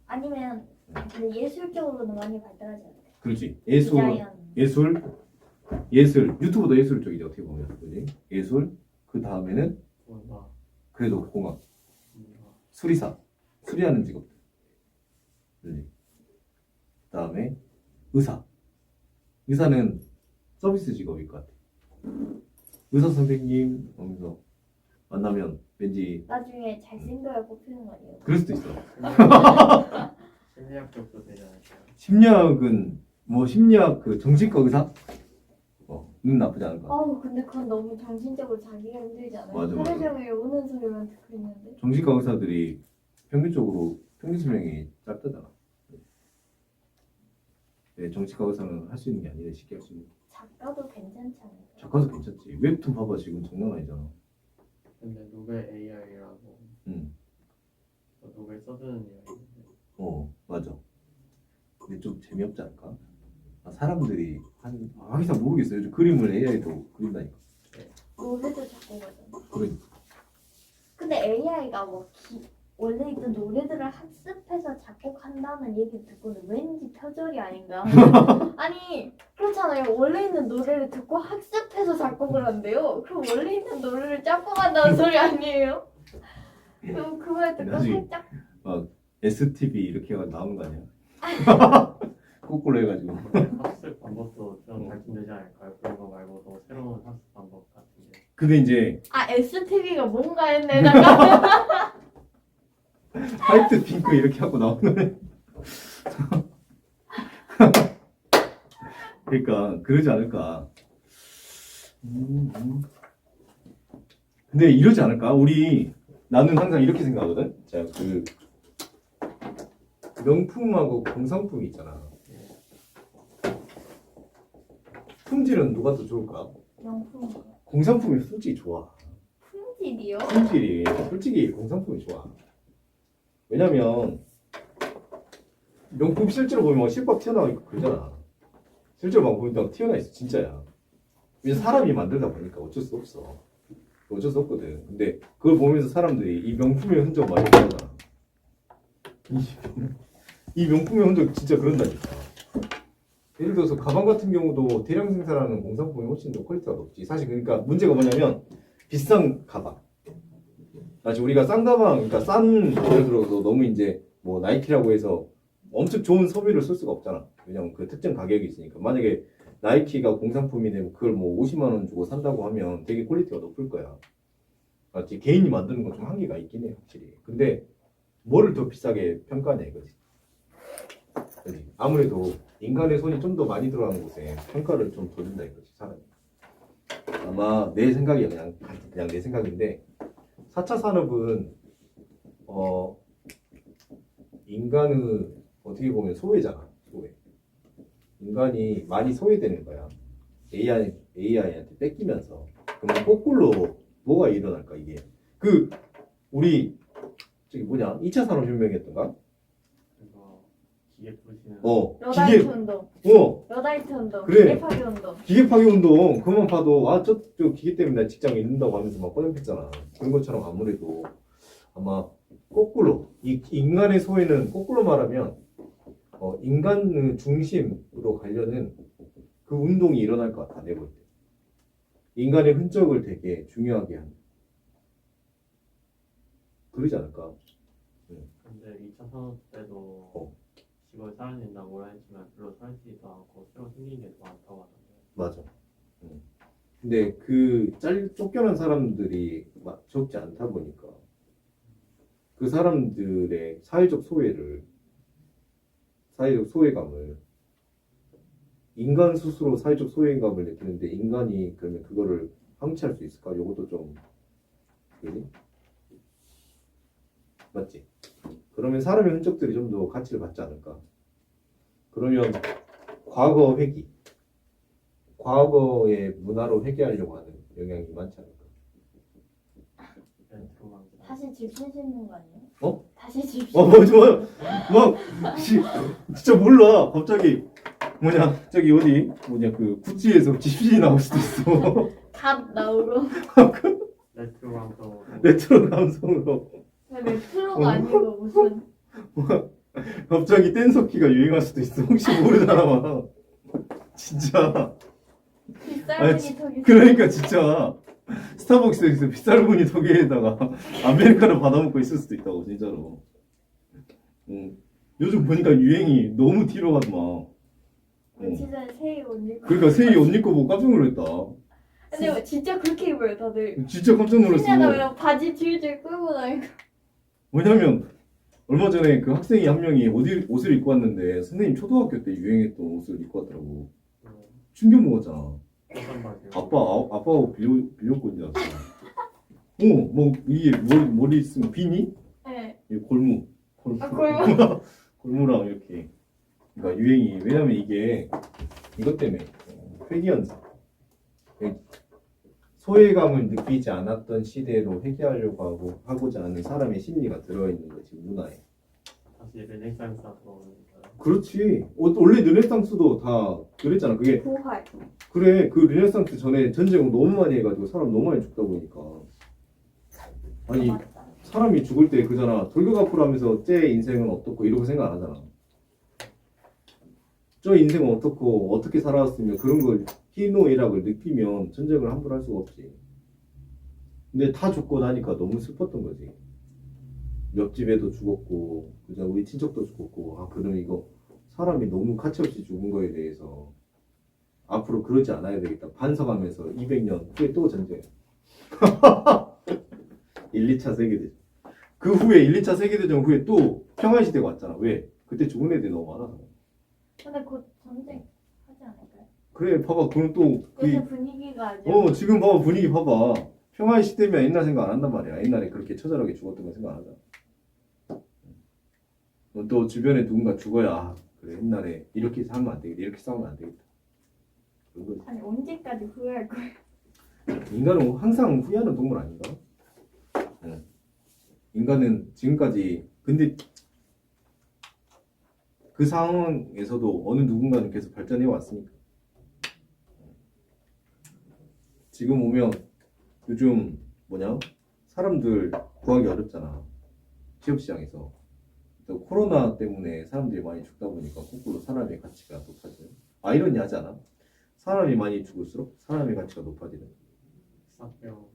Speaker 3: 아니면 근데 예술적으로는 많이 발달하지 않아요?
Speaker 1: 그렇지.
Speaker 3: 디자인.
Speaker 1: 예술. 유튜브도 예술 쪽이지 어떻게 보면. 그지? 예술. 그 다음에는
Speaker 2: 뭔가
Speaker 1: 그래도 공학, 수리사, 수리하는 직업들. 그지? 그다음에 의사. 의사는 서비스 직업일 것 같아. 의사 선생님 하면서 만나면 왠지
Speaker 3: 나중에 잘생겨야 뽑히는 거 아니에요?
Speaker 1: 그럴 수도 있어.
Speaker 2: 심리학 쪽도 되지 않을까요?
Speaker 1: 심리학은 심리학 그 정신과 의사? 눈 나쁘지 않을 것 같아.
Speaker 3: 근데 그건 너무 정신적으로 자기가 힘들지 않아요?
Speaker 1: 맞아.
Speaker 3: 하루 종일 우는 소리만 듣고 있는데.
Speaker 1: 정신과 의사들이 평균적으로 평균 수명이 짧다잖아. 네, 정신과 의사는 할 수 있는 게 아니래. 쉽게 할 수 있는.
Speaker 3: 작가도 괜찮지 않아요?
Speaker 1: 작가도 괜찮지. 웹툰 봐봐 지금 장난 아니잖아.
Speaker 2: 근데 노벨 AI라고
Speaker 1: 응.
Speaker 2: 노벨 써주는 이야기인데
Speaker 1: 맞아. 근데 좀 재미없지 않을까? 사람들이 하기사 모르겠어요. 요즘 그림을 AI도 그린다니까.
Speaker 3: 노래도 작곡하잖아.
Speaker 1: 그러니까.
Speaker 3: 근데 AI가 원래 있던 노래들을 학습해서 작곡한다는 얘기 듣고는 왠지 표절이 아닌가? 아니 그렇잖아요. 원래 있는 노래를 듣고 학습해서 작곡을 한대요. 그럼 원래 있는 노래를 짝꿍한다는 소리 아니에요? 그럼 그 말 듣고
Speaker 1: 나중에
Speaker 3: 살짝
Speaker 1: STV 이렇게 해가지고 나오는 거 아니야? 거꾸로 해가지고.
Speaker 2: 학습 방법도 좀 발전되지 않을까요? 그런 거 말고도 새로운 학습 방법 같은데
Speaker 1: 근데 이제
Speaker 3: STV가 뭔가 했네. 잠깐.
Speaker 1: 화이트 핑크 이렇게 하고 나오는. 그러니까 그러지 않을까. 근데 이러지 않을까? 나는 항상 이렇게 생각하거든. 자, 그 명품하고 공산품이 있잖아. 품질은 누가 더 좋을까?
Speaker 3: 명품.
Speaker 1: 공산품이 솔직히 좋아.
Speaker 3: 품질이요?
Speaker 1: 품질이 솔직히 공산품이 좋아. 왜냐면 명품 실제로 보면 막 실밥 튀어나와 있고 그러잖아. 실제로 막 보면 튀어나와 있어. 진짜야. 왜냐면 사람이 만들다 보니까 어쩔 수 없어. 어쩔 수 없거든. 근데 그걸 보면서 사람들이 이 명품의 흔적 많이 보잖아. 이 명품의 흔적 진짜 그런다니까. 예를 들어서 가방 같은 경우도 대량 생산하는 공산품이 훨씬 더 퀄리티가 높지. 사실 그러니까 문제가 뭐냐면 비싼 가방. 사실 우리가 싼 가방, 그러니까 예를 들어서 너무 이제 뭐 나이키라고 해서 엄청 좋은 소비를 쓸 수가 없잖아. 왜냐면 그 특정 가격이 있으니까. 만약에 나이키가 공산품이 되면 그걸 뭐 50만 원 주고 산다고 하면 되게 퀄리티가 높을 거야. 맞지? 개인이 만드는 건 좀 한계가 있긴 해 확실히. 근데 뭐를 더 비싸게 평가하냐 이거지. 그지? 아무래도 인간의 손이 좀 더 많이 들어가는 곳에 평가를 좀 더 준다 이거지 사람이. 아마 내 생각이야 그냥 내 생각인데 4차 산업은 인간의 어떻게 보면 소외잖아. 소외. 인간이 많이 소외되는 거야. AI한테 뺏기면서. 그러면 거꾸로 뭐가 일어날까 이게. 그 우리 저기 뭐냐 2차 산업혁명이었던가?
Speaker 2: 그래서 기계 부시는
Speaker 3: 여다이트 운동. 여다이트 운동.
Speaker 1: 그래.
Speaker 3: 기계 파괴 운동.
Speaker 1: 기계 파괴 운동 그만 봐도 저 기계 때문에 나 직장 잃는다고 하면서 막 꺼내했잖아. 그런 것처럼 아무래도 아마 거꾸로 이 인간의 소외는 거꾸로 말하면 인간 중심으로 가려는 그 운동이 일어날 것 같아 내가 볼 때. 인간의 흔적을 되게 중요하게 하는 그러지 않을까?
Speaker 2: 근데 2차 산업 때도 직업을 살아낸다고 했지만 별로 살지도 않고 새로 생긴 게 더 많다고 하던데.
Speaker 1: 맞아. 근데 그 쫓겨난 사람들이 적지 않다 보니까 그 사람들의 사회적 소외감을 인간 스스로 사회적 소외감을 느끼는데 인간이 그러면 그거를 방치할 수 있을까? 이것도 좀 그지? 맞지? 그러면 사람의 흔적들이 좀 더 가치를 받지 않을까? 그러면 과거 회귀, 과거의 문화로 회귀하려고 하는 영향이 많지 않을까?
Speaker 3: 다시 집신 짓는 거 아니에요? 다시 집신.
Speaker 1: 진짜 몰라. 갑자기 저기 어디 그 구찌에서 집신이 나올 수도 있어.
Speaker 3: 갓 나오고.
Speaker 2: 레트로 감성.
Speaker 1: 레트로 감성으로
Speaker 3: 레트로가 아니고 무슨.
Speaker 1: 갑자기 댄서키가 유행할 수도 있어. 혹시 모르잖아. 막. 진짜.
Speaker 3: 빗살무늬 턱이.
Speaker 1: 그러니까 진짜 스타벅스에서 빗살무늬 턱에다가 아메리카노 받아먹고 있을 수도 있다고 진짜로. 요즘 보니까 유행이 너무 뒤로 가더만.
Speaker 3: 며칠 전에 새해 옷 입고.
Speaker 1: 그러니까 세희 옷 입고 보고 깜짝 놀랐다.
Speaker 3: 근데 진짜 그렇게 입어요 다들.
Speaker 1: 진짜 깜짝
Speaker 3: 신나다
Speaker 1: 놀랐어.
Speaker 3: 그냥 바지 줄줄 끌고 다니고.
Speaker 1: 왜냐면 얼마 전에 그 학생이 한 명이 옷을 입고 왔는데 선생님 초등학교 때 유행했던 옷을 입고 왔더라고. 충격 먹었잖아. 아빠하고 빌렸거든. 뭐 이게 머리 쓰면 비니?
Speaker 3: 네.
Speaker 1: 이 골무.
Speaker 3: 아 골무.
Speaker 1: 골무랑 이렇게. 그러니까 유행이 왜냐면 이게 이것 때문에 회귀현상. 소외감을 느끼지 않았던 시대로 회귀하려고 하고자 하는 사람의 심리가 들어있는 거지 문화에.
Speaker 2: 다시 르네상스가 들어오는 거예요.
Speaker 1: 그렇지. 원래 르네상스도 다 그랬잖아. 그게
Speaker 3: 부활.
Speaker 1: 그래. 그 르네상스 전에 전쟁을 너무 많이 해가지고 사람 너무 많이 죽다 보니까 아니
Speaker 3: 맞다.
Speaker 1: 사람이 죽을 때 그잖아. 돌격앞으로 하면서 쟤 인생은 어떻고 이러고 생각 안 하잖아. 저 인생은 어떻고 어떻게 살아왔으면 그런 걸 희노애락을 느끼면 전쟁을 함부로 할 수가 없지. 근데 다 죽고 나니까 너무 슬펐던 거지. 옆집에도 죽었고 그자 우리 친척도 죽었고 그럼 이거 사람이 너무 가치없이 죽은 거에 대해서 앞으로 그러지 않아야 되겠다 반성하면서 200년 후에 또 전쟁 1, 2차 세계대전 그 후에 1, 2차 세계대전 후에 또 평화시대가 왔잖아. 왜? 그때 죽은 애들이 너무 많아서.
Speaker 3: 근데 곧 전쟁 하지 않을까요?
Speaker 1: 그래 봐봐 그럼 또
Speaker 3: 요새 분위기가 아주.
Speaker 1: 지금 봐봐 분위기 봐봐. 평화의 시대면 옛날 생각 안 한단 말이야. 옛날에 그렇게 처절하게 죽었던 거 생각 안 하잖아. 또 주변에 누군가 죽어야 그래 옛날에 이렇게 살면 안 되겠다 이렇게 싸우면 안 되겠다 그런 거지.
Speaker 3: 아니 언제까지 후회할 거예요?
Speaker 1: 인간은 항상 후회하는 동물 아닌가? 인간은 지금까지 근데 그 상황에서도 어느 누군가는 계속 발전해 왔으니까 지금 오면 요즘 사람들 구하기 어렵잖아. 취업시장에서 또 코로나 때문에 사람들이 많이 죽다 보니까 거꾸로 사람의 가치가 높아져요. 아이러니하지 않아? 사람이 많이 죽을수록 사람의 가치가 높아지는.
Speaker 2: 싹병.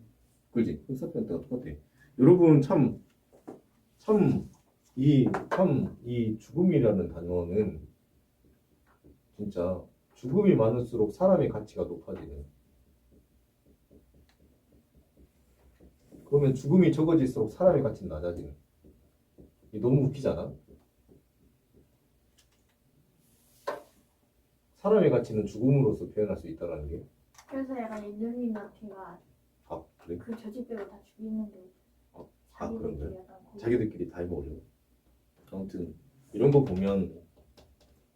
Speaker 1: 그지? 흑사병 때가 똑같아. 여러분 이 죽음이라는 단어는 진짜 죽음이 많을수록 사람의 가치가 높아지는. 그러면 죽음이 적어질수록 사람의 가치는 낮아지는. 이게 너무 웃기잖아. 사람의 가치는 죽음으로써 표현할 수 있다는 게.
Speaker 3: 그래서 약간 일루미나티가
Speaker 1: 아 그래?
Speaker 3: 그 조직들을 다 죽이는 게
Speaker 1: 그런
Speaker 3: 자기들끼리
Speaker 1: 거야?
Speaker 3: 약간
Speaker 1: 자기들끼리 다 해먹으려고. 아무튼 이런 거 보면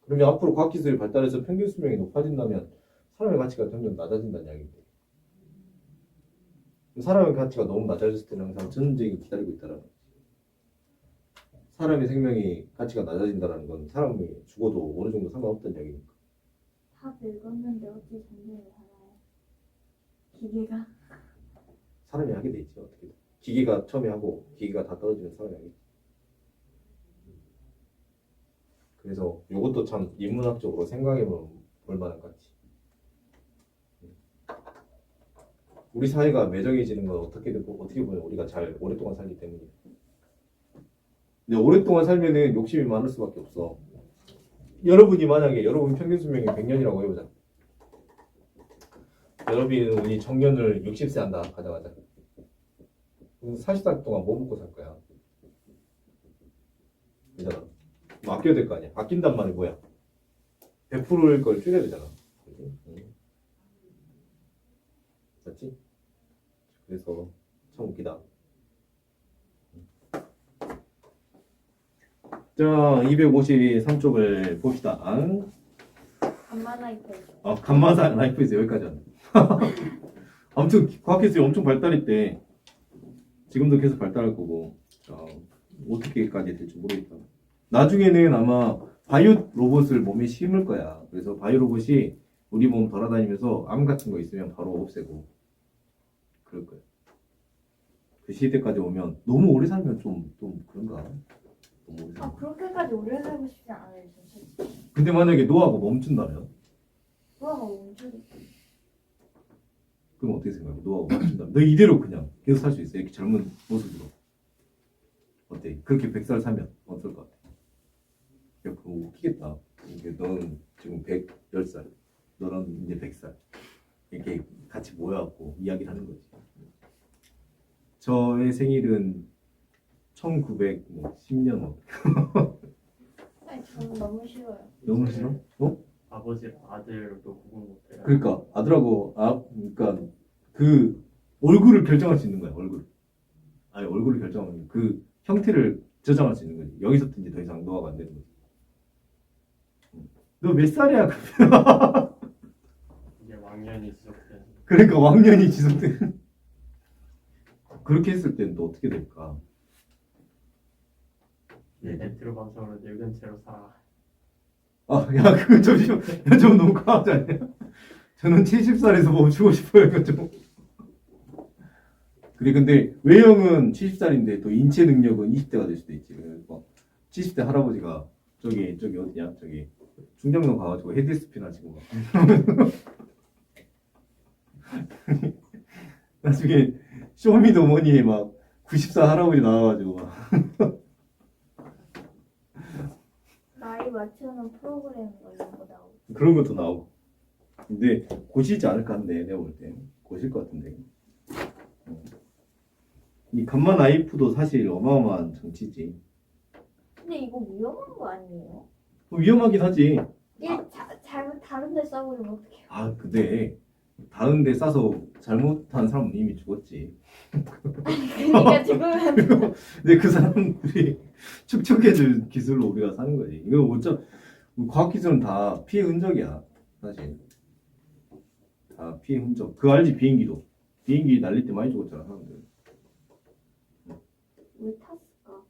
Speaker 1: 그러면 앞으로 과학기술이 발달해서 평균 수명이 높아진다면 사람의 가치가 점점 낮아진다는 이야기인데 사람의 가치가 너무 낮아졌을 때는 항상 전쟁이 기다리고 있다는 거지. 사람의 생명이 가치가 낮아진다는 건 사람이 죽어도 어느 정도 상관없다는 이야기니까.
Speaker 3: 다 늙었는데 어찌 전쟁을 하나요? 기계가
Speaker 1: 사람이 하게 돼 있지 어떻게든. 기계가 처음에 하고 기계가 다 떨어지면 사람이 하겠지. 그래서 이것도 참 인문학적으로 생각해 볼 만한 가치. 우리 사회가 매정해지는 건 어떻게 보면 우리가 잘 오랫동안 살기 때문이야. 근데 오랫동안 살면은 욕심이 많을 수밖에 없어. 여러분이 만약에 여러분 평균 수명이 100년이라고 해보자. 여러분이 청년을 60세 한다 가정하자. 그럼 40살 동안 뭐 먹고 살 거야? 그잖아. 뭐 아껴야 될 거 아니야. 아낀단 말이 뭐야? 베풀을 걸 줄여야 되잖아. 그치? 응. 맞지? 그래서 참 웃기다. 자, 253쪽을 봅시다.
Speaker 3: 간만화 있고
Speaker 1: 간마사 라이프에서 여기까지 왔네. 아무튼 과학기술이 엄청 발달했대. 지금도 계속 발달할 거고. 어떻게까지 될지 모르겠다. 나중에는 아마 바이오 로봇을 몸에 심을 거야. 그래서 바이오 로봇이 우리 몸 돌아다니면서 암 같은 거 있으면 바로 없애고 그럴 거야. 그 시대까지 오면 너무 오래 살면 좀 그런가? 너무 오래 살면.
Speaker 3: 그렇게까지 오래 살고 싶지 않아요 솔직히.
Speaker 1: 근데 만약에 노화가 멈춘다면?
Speaker 3: 뭐가 멈추겠어.
Speaker 1: 그럼 어떻게 생각해? 노화가 멈춘다면? 너 이대로 그냥 계속 살 수 있어? 이렇게 젊은 모습으로. 어때? 그렇게 100살 살면 어떨 것 같아? 야, 그거 웃기겠다. 이게 너는 지금 110살, 너는 이제 100살. 이렇게 같이 모여갖고 이야기를 하는 거지. 저의 생일은 1910년.
Speaker 3: 아니 저는 너무 싫어요.
Speaker 1: 너무 싫어? 어?
Speaker 2: 아버지랑 아들도 구분 못해요.
Speaker 1: 그러니까 아들하고 그러니까 그 얼굴을 결정할 수 있는 거야. 얼굴을 결정하면 그 형태를 저장할 수 있는 거지. 여기서부터 이제 더 이상 노화가 안 되는 거지. 너 몇 살이야?
Speaker 2: 이게 왕년이 지속되는.
Speaker 1: 그러니까 왕년이 지속돼. 그렇게 했을 때는 또 어떻게 될까?
Speaker 2: 네트로 방송으로 늙은 채로 살아.
Speaker 1: 야, 그거 좀 너무 과하지 않냐? 저는 70살에서 멈추고 싶어요, 이거 좀. 그래, 근데 외형은 70살인데 또 인체 능력은 20대가 될 수도 있지. 막 70대 할아버지가 저기 어디냐? 저기 중장로 가가지고 헤드스핀 하시고 막. 나중에 쇼미더머니에 막 90살 할아버지 나와가지고 막.
Speaker 3: 나이 맞추는 프로그램 이런 거 나오고.
Speaker 1: 그런 것도 나오고. 근데 고시지 않을까 한데 내가 볼 때 고실 것 같은데. 이 간만 아이프도 사실 어마어마한 정치지.
Speaker 3: 근데 이거 위험한 거 아니에요?
Speaker 1: 위험하긴 하지.
Speaker 3: 이게 잘못 다른 데 써버리면 어떡해요?
Speaker 1: 근데 다른 데 싸서 잘못한 사람은 이미 죽었지.
Speaker 3: 그러니까 죽으면
Speaker 1: 근데 그 사람들이 축적해줄 기술로 우리가 사는 거지. 이거 과학기술은 다 피해 흔적이야. 사실 다 피해 흔적. 그거 알지? 비행기 날릴 때 많이 죽었잖아 사람들.
Speaker 3: 왜 탔을까?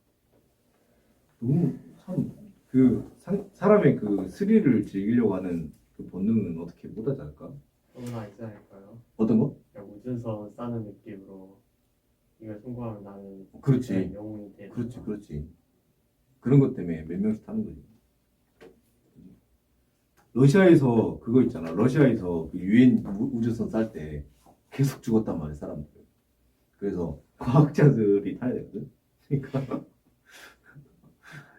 Speaker 1: 너무 참 그 사람의 그 스릴을 즐기려고 하는 그 본능은 어떻게 못하지 않을까?
Speaker 2: 너무나 있지 않을까요?
Speaker 1: 어떤 거?
Speaker 2: 그냥 우주선 싸는 느낌으로 이걸 성공하면 나는
Speaker 1: 그렇지.
Speaker 2: 영웅이 돼.
Speaker 1: 그렇지. 그런 것 때문에 몇 명씩 타는 거지. 러시아에서 그거 있잖아. 러시아에서 그 유엔 우주선 쌀 때 계속 죽었단 말이야 사람들. 그래서 과학자들이 타야 되거든. 그러니까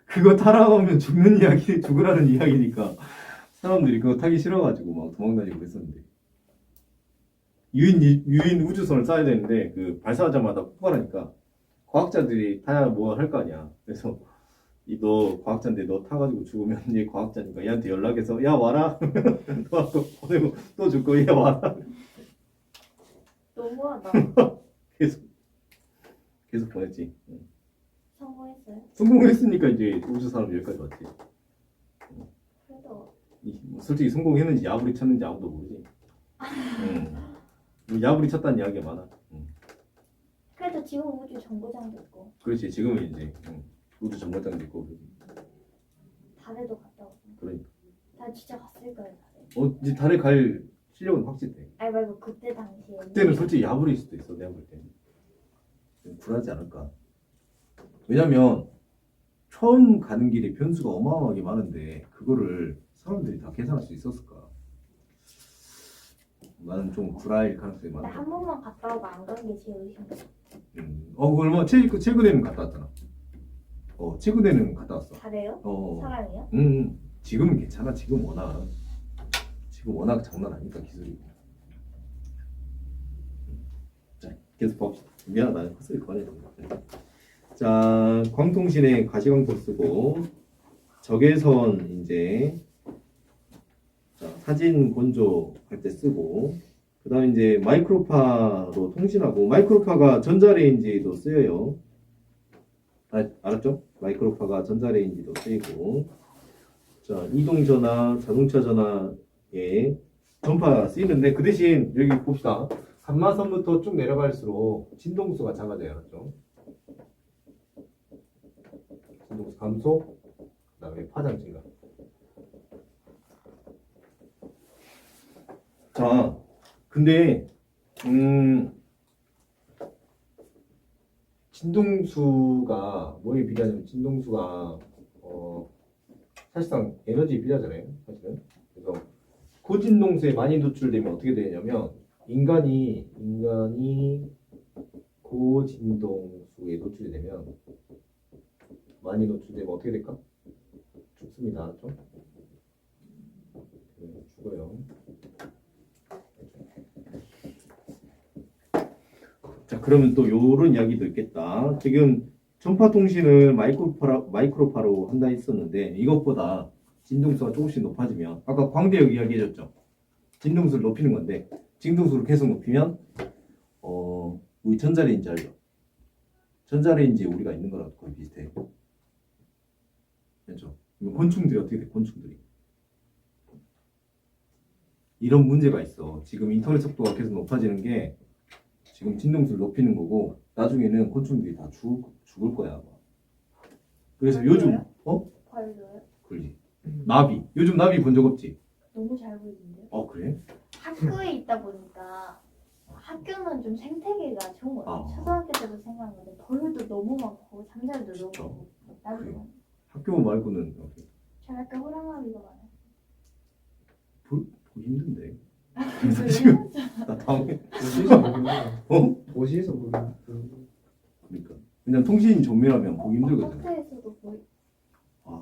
Speaker 1: 그거 타라고 하면 죽으라는 이야기니까 사람들이 그거 타기 싫어가지고 막 도망다니고 그랬었는데 유인 우주선을 쏴야 되는데 그 발사하자마자 폭발하니까 과학자들이 다 뭐 할 거 아니야. 그래서 너 과학자인데 너 타가지고 죽으면 얘 과학자니까 얘한테 연락해서 야 와라. 너하고 보내고 또 죽고 얘 와라.
Speaker 3: 너무하다.
Speaker 1: 계속 보냈지.
Speaker 3: 성공했어요?
Speaker 1: 성공했으니까 이제 우주선은 여기까지 왔지.
Speaker 3: 그래도
Speaker 1: 뭐 솔직히 성공했는지 야부리 쳤는지 아무도 모르지. 야부리 쳤다는 이야기가 많아.
Speaker 3: 그래도 지금 우주 정거장도 있고
Speaker 1: 그렇지 지금은 이제 우주 정거장도 있고
Speaker 3: 달에도 갔다 오고.
Speaker 1: 그러니까
Speaker 3: 나 진짜 갔을 거예요 달에.
Speaker 1: 이제 달에 갈 실력은 확실해.
Speaker 3: 아니 말고 그때 당시에.
Speaker 1: 그때는 솔직히 야부리일 수도 있어 내가 볼 때는. 좀 굴하지 않을까. 왜냐면 처음 가는 길에 변수가 어마어마하게 많은데 그거를 사람들이 다 계산할 수 있었을까? 나는 좀 굴할 가능성이
Speaker 3: 나
Speaker 1: 많아.
Speaker 3: 한 번만 갔다 오고 안 간 게 제일 의심돼.
Speaker 1: 얼마 최근에는 갔다 왔잖아. 최근에는 갔다 왔어.
Speaker 3: 달에요? 사람이요?
Speaker 1: 지금은 괜찮아. 지금 워낙 장난 아니까 기술이. 자, 계속 봅시다. 미안하다. 헛소리 그만해. 자, 광통신에 가시광통 쓰고 적외선 이제 자, 사진 건조할 때 쓰고 그다음에 이제 마이크로파로 통신하고 마이크로파가 전자레인지도 쓰여요. 알았죠? 마이크로파가 전자레인지도 쓰이고 자, 이동전화, 자동차 전화에 전파가 쓰이는데 그 대신 여기 봅시다. 감마선부터 쭉 내려갈수록 진동수가 작아져요. 알았죠? 진동수 감소, 그다음에 파장 증가. 자, 근데 진동수가 뭐에 비례하냐면 진동수가 사실상 에너지에 비례하잖아요. 사실은. 그래서 고진동수에 많이 노출되면 어떻게 되냐면 인간이 고진동수에 노출이 되면 많이 노출되면 어떻게 될까? 죽습니다. 알았죠? 죽어요. 자, 그러면 또 요런 이야기도 있겠다. 지금 전파 통신을 마이크로파로 한다 했었는데 이것보다 진동수가 조금씩 높아지면 아까 광대역 이야기 해줬죠. 진동수를 높이는 건데 진동수를 계속 높이면 우리 전자레인지 알죠? 전자레인지에 우리가 있는 거랑 거의 비슷해. 그렇죠? 곤충들이 어떻게 돼? 곤충들이 이런 문제가 있어. 지금 인터넷 속도가 계속 높아지는 게 지금 진동수를 높이는 거고 나중에는 곤충들이 다 죽을 거야. 아마. 그래서 요즘
Speaker 3: 벌써요?
Speaker 1: 그러지. 나비. 요즘 나비 본 적 없지?
Speaker 3: 너무 잘 보이는데요?
Speaker 1: 그래?
Speaker 3: 학교에 있다 보니까 학교는 좀 생태계가 좋은 것 같아요. 초등학교 때도 생각나는데 벌도 너무 많고 잠자리도 너무
Speaker 1: 진짜?
Speaker 3: 많고 나도
Speaker 1: 학교 말고는
Speaker 3: 저 학교 호랑나비가 많아요.
Speaker 1: 보기 힘든데.
Speaker 3: 그래요?
Speaker 1: 나 다음에
Speaker 4: 도시에서 보기는 도시에서 보기는
Speaker 1: 그러니까 그냥 통신이 조밀하면 보기 힘들거든.
Speaker 3: 아파트에서도 보이.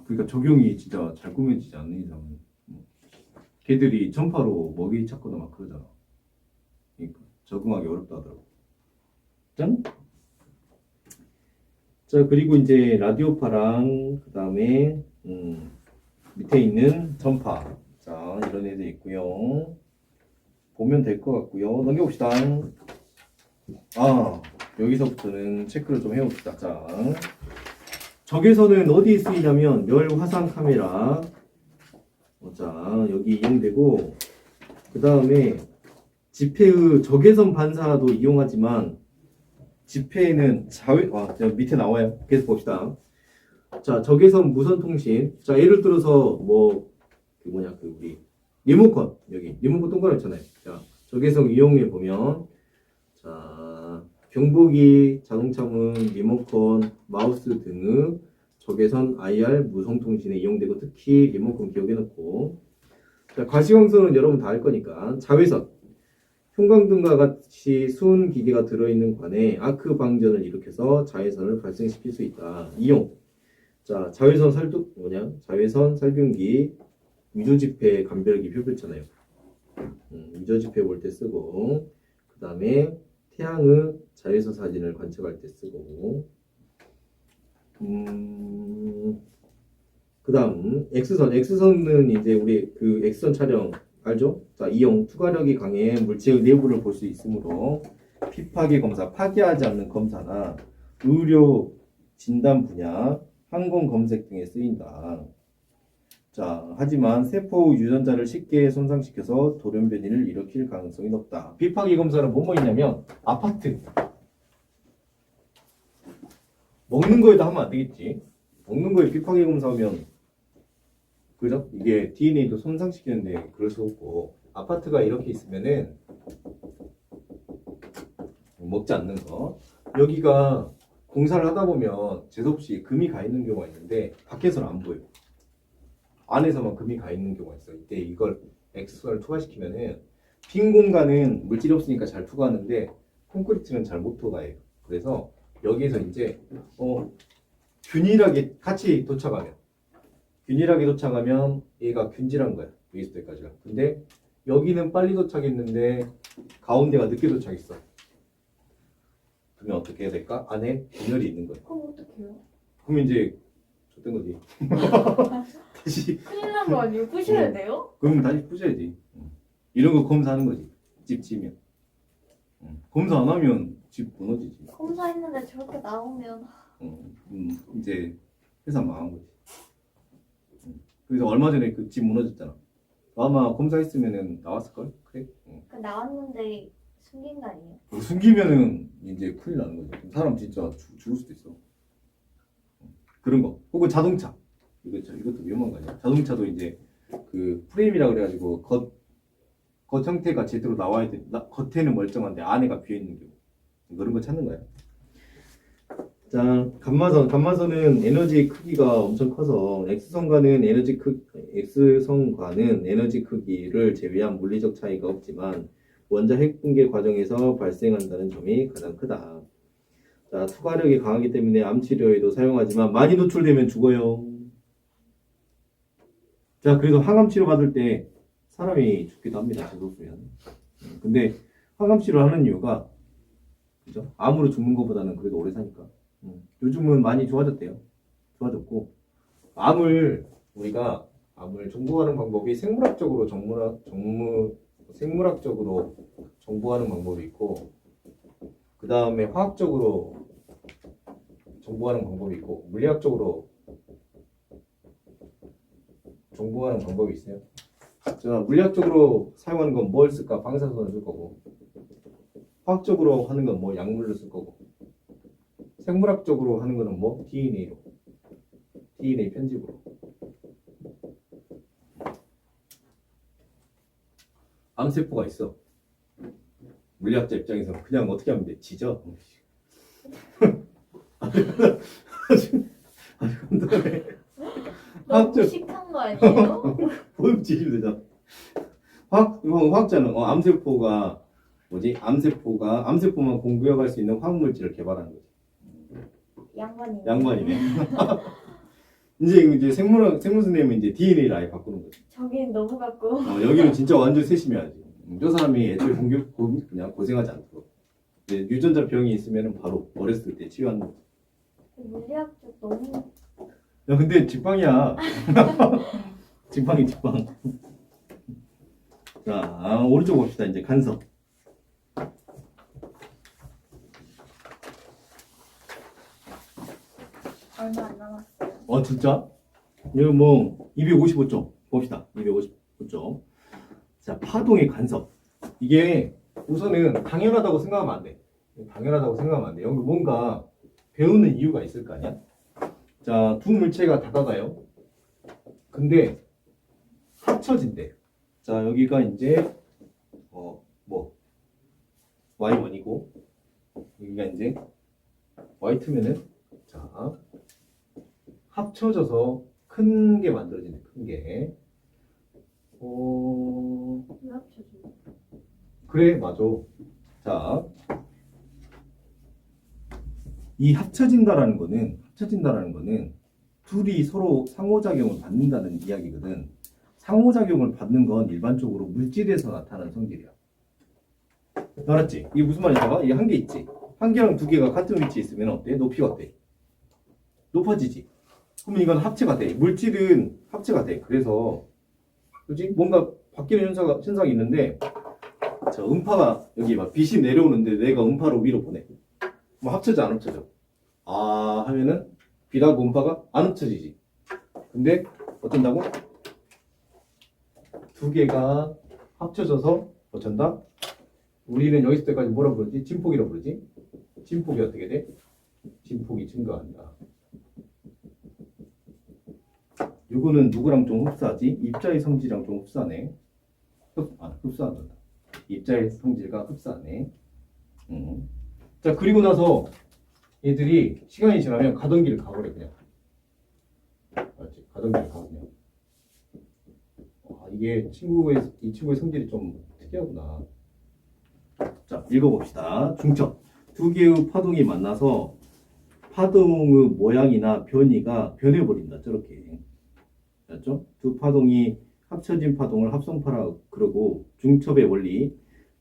Speaker 1: 그러니까 적용이 진짜 잘 꾸며지지 않는 이상은 걔들이 전파로 먹이 찾거나 막 그러잖아. 그러니까 적응하기 어렵다 하더라고. 짠. 자, 그리고 이제 라디오파랑 그 다음에 밑에 있는 전파. 자, 이런 애들 있고요. 보면 될 것 같고요. 넘겨봅시다. 여기서부터는 체크를 좀 해봅시다. 자, 적외선은 어디에 쓰이냐면 멸 화상 카메라. 자, 여기 이용되고 그 다음에 집회의 적외선 반사도 이용하지만 집회에는 밑에 나와요. 계속 봅시다. 자, 적외선 무선 통신. 자, 예를 들어서 우리 리모컨 여기 리모컨 동그랗 있잖아요. 자, 적외선 이용해 보면 자, 경보기, 자동차문, 리모컨, 마우스 등의 적외선 IR 무선 통신에 이용되고 특히 리모컨 기억해 놓고 자, 가시광선은 여러분 다 알 거니까 자외선 형광등과 같이 수은 기계가 들어있는 관에 아크 방전을 일으켜서 자외선을 발생시킬 수 있다. 이용. 자, 자외선 살균기, 위조지폐 감별기 표표 있잖아요. 위조지폐 볼 때 쓰고 그 다음에 태양의 자외선 사진을 관측할 때 쓰고, 그 다음 X선은 이제 우리 그 X선 촬영 알죠? 자, 이용 투과력이 강해 물체의 내부를 볼 수 있으므로 피파기 검사, 파기하지 않는 검사나 의료 진단 분야, 항공 검색 등에 쓰인다. 자, 하지만 세포 유전자를 쉽게 손상시켜서 돌연변이를 일으킬 가능성이 높다. 피파기 검사는 뭐뭐 있냐면 아파트. 먹는 거에도 하면 안 되겠지. 먹는 거에 피파기 검사하면 그죠? 이게 DNA도 손상시키는데 그럴 수 없고 아파트가 이렇게 있으면은 먹지 않는 거. 여기가 공사를 하다 보면 재수없이 금이 가 있는 경우가 있는데 밖에서는 안 보여. 안에서만 금이 가 있는 경우가 있어. 이때 이걸 X선을 투과시키면은 빈 공간은 물질이 없으니까 잘 투과하는데 콘크리트는 잘 못 투과해요. 그래서 여기에서 이제 균일하게 같이 도착하면 얘가 균질한 거야. 여기서 때까지가. 근데 여기는 빨리 도착했는데 가운데가 늦게 도착했어. 그러면 어떻게 해야 될까? 안에 균열이 있는 거야.
Speaker 3: 그럼 어떡해요?
Speaker 1: 그러면 이제 줬던 거지. 다시
Speaker 3: 큰일 난 거 아니에요? 부셔야 돼요?
Speaker 1: 그럼 다시 부셔야지. 이런 거 검사하는 거지. 집 지면. 검사 안 하면 집 무너지지.
Speaker 3: 검사했는데 저렇게 나오면
Speaker 1: 이제 회사 망한 거지. 그래서 얼마 전에 그 집 무너졌잖아. 아마 검사했으면은 나왔을걸? 그래?
Speaker 3: 그 나왔는데 숨긴 거 아니에요?
Speaker 1: 숨기면은 이제 큰일 나는 거지. 사람 진짜 죽을 수도 있어. 그런 거. 혹은 자동차. 이것도 위험한 거 아니야? 자동차도 이제 그 프레임이라 그래가지고 겉 형태가 제대로 나와야 돼. 겉에는 멀쩡한데 안에가 비어 있는 경우. 그런 거 찾는 거야. 자, 감마선은 에너지 크기가 엄청 커서 X선과는 에너지 크기를 제외한 물리적 차이가 없지만 원자 핵 붕괴 과정에서 발생한다는 점이 가장 크다. 자, 투과력이 강하기 때문에 암 치료에도 사용하지만 많이 노출되면 죽어요. 자, 그래서 항암 치료 받을 때 사람이 죽기도 합니다. 재수없으면. 근데 항암 치료를 하는 이유가 그죠? 암으로 죽는 것보다는 그래도 오래 사니까. 요즘은 많이 좋아졌대요. 좋아졌고 우리가 암을 정보하는 방법이 생물학적으로 정보하는 방법이 있고 그 다음에 화학적으로 정보하는 방법이 있고 물리학적으로 정보하는 방법이 있어요. 자, 물리학적으로 사용하는 건 뭘 쓸까? 방사선을 쓸 거고 화학적으로 하는 건 뭐 약물을 쓸 거고 생물학적으로 하는 거는 뭐 DNA 편집으로. 암세포가 있어. 물리학자 입장에서 그냥 어떻게 하면 돼? 지져. 아주 간단해.
Speaker 3: 너무 무식한 거 아니에요?
Speaker 1: 보험 지지면 되잖아. 화학자는 암세포가 뭐지? 암세포만 공부해갈 수 있는 화학물질을 개발하는 거지. 양반이네. 이제 생물 선생님은 이제 DNA를 아예 바꾸는 거지.
Speaker 3: 저긴 너무 같고.
Speaker 1: 여기는 진짜 완전 세심해야지. 저 사람이 애초에 그냥 고생하지 않도록. 이제 유전자 병이 있으면 바로 어렸을 때 치유하는 거지.
Speaker 3: 물리학 쪽 너무.
Speaker 1: 야, 근데 직방이야. 직방. 자, 오른쪽 봅시다. 이제 간섭.
Speaker 3: 얼마 안 남았어요.
Speaker 1: 진짜? 이거 뭐 255점 봅시다. 255점. 자, 파동의 간섭. 이게 우선은 당연하다고 생각하면 안 돼. 여기 뭔가 배우는 이유가 있을 거 아니야? 자, 두 물체가 다가가요. 근데 합쳐진대. 자, 여기가 이제 Y1이고 여기가 이제 Y2면은 자, 합쳐져서 큰 게 만들어지네. 큰 게.
Speaker 3: 왜 합쳐져?
Speaker 1: 그래, 맞아. 자, 이 합쳐진다라는 거는 둘이 서로 상호작용을 받는다는 이야기거든. 상호작용을 받는 건 일반적으로 물질에서 나타나는 성질이야. 알았지? 이게 무슨 말인지 봐봐. 이게 한 개 있지. 한 개랑 두 개가 같은 위치에 있으면 어때? 높이가 어때? 높아지지. 그러면 이건 합체가 돼. 물질은 합체가 돼. 그래서 그지? 뭔가 바뀌는 현상이 있는데 자, 음파가 여기 막 빛이 내려오는데 내가 음파로 위로 보내. 뭐 합쳐져 안 합쳐져? 아 하면은 빛하고 음파가 안 합쳐지지. 근데 어쩐다고? 두 개가 합쳐져서 어쩐다? 우리는 여기 있을 때까지 뭐라 부르지? 진폭이라고 부르지? 진폭이 어떻게 돼? 진폭이 증가한다. 요거는 누구랑 좀 흡사하지? 입자의 성질이랑 좀 흡사하네. 흡사하다. 입자의 성질과 흡사하네. 자, 그리고 나서 얘들이 시간이 지나면 가던 길을 가버려, 그냥. 맞지? 가던 길을 가, 그냥. 이게 이 친구의 성질이 좀 특이하구나. 자, 읽어봅시다. 중첩. 두 개의 파동이 만나서 파동의 모양이나 변이가 변해버린다. 저렇게. 맞죠? 두 파동이 합쳐진 파동을 합성파라 그러고 중첩의 원리.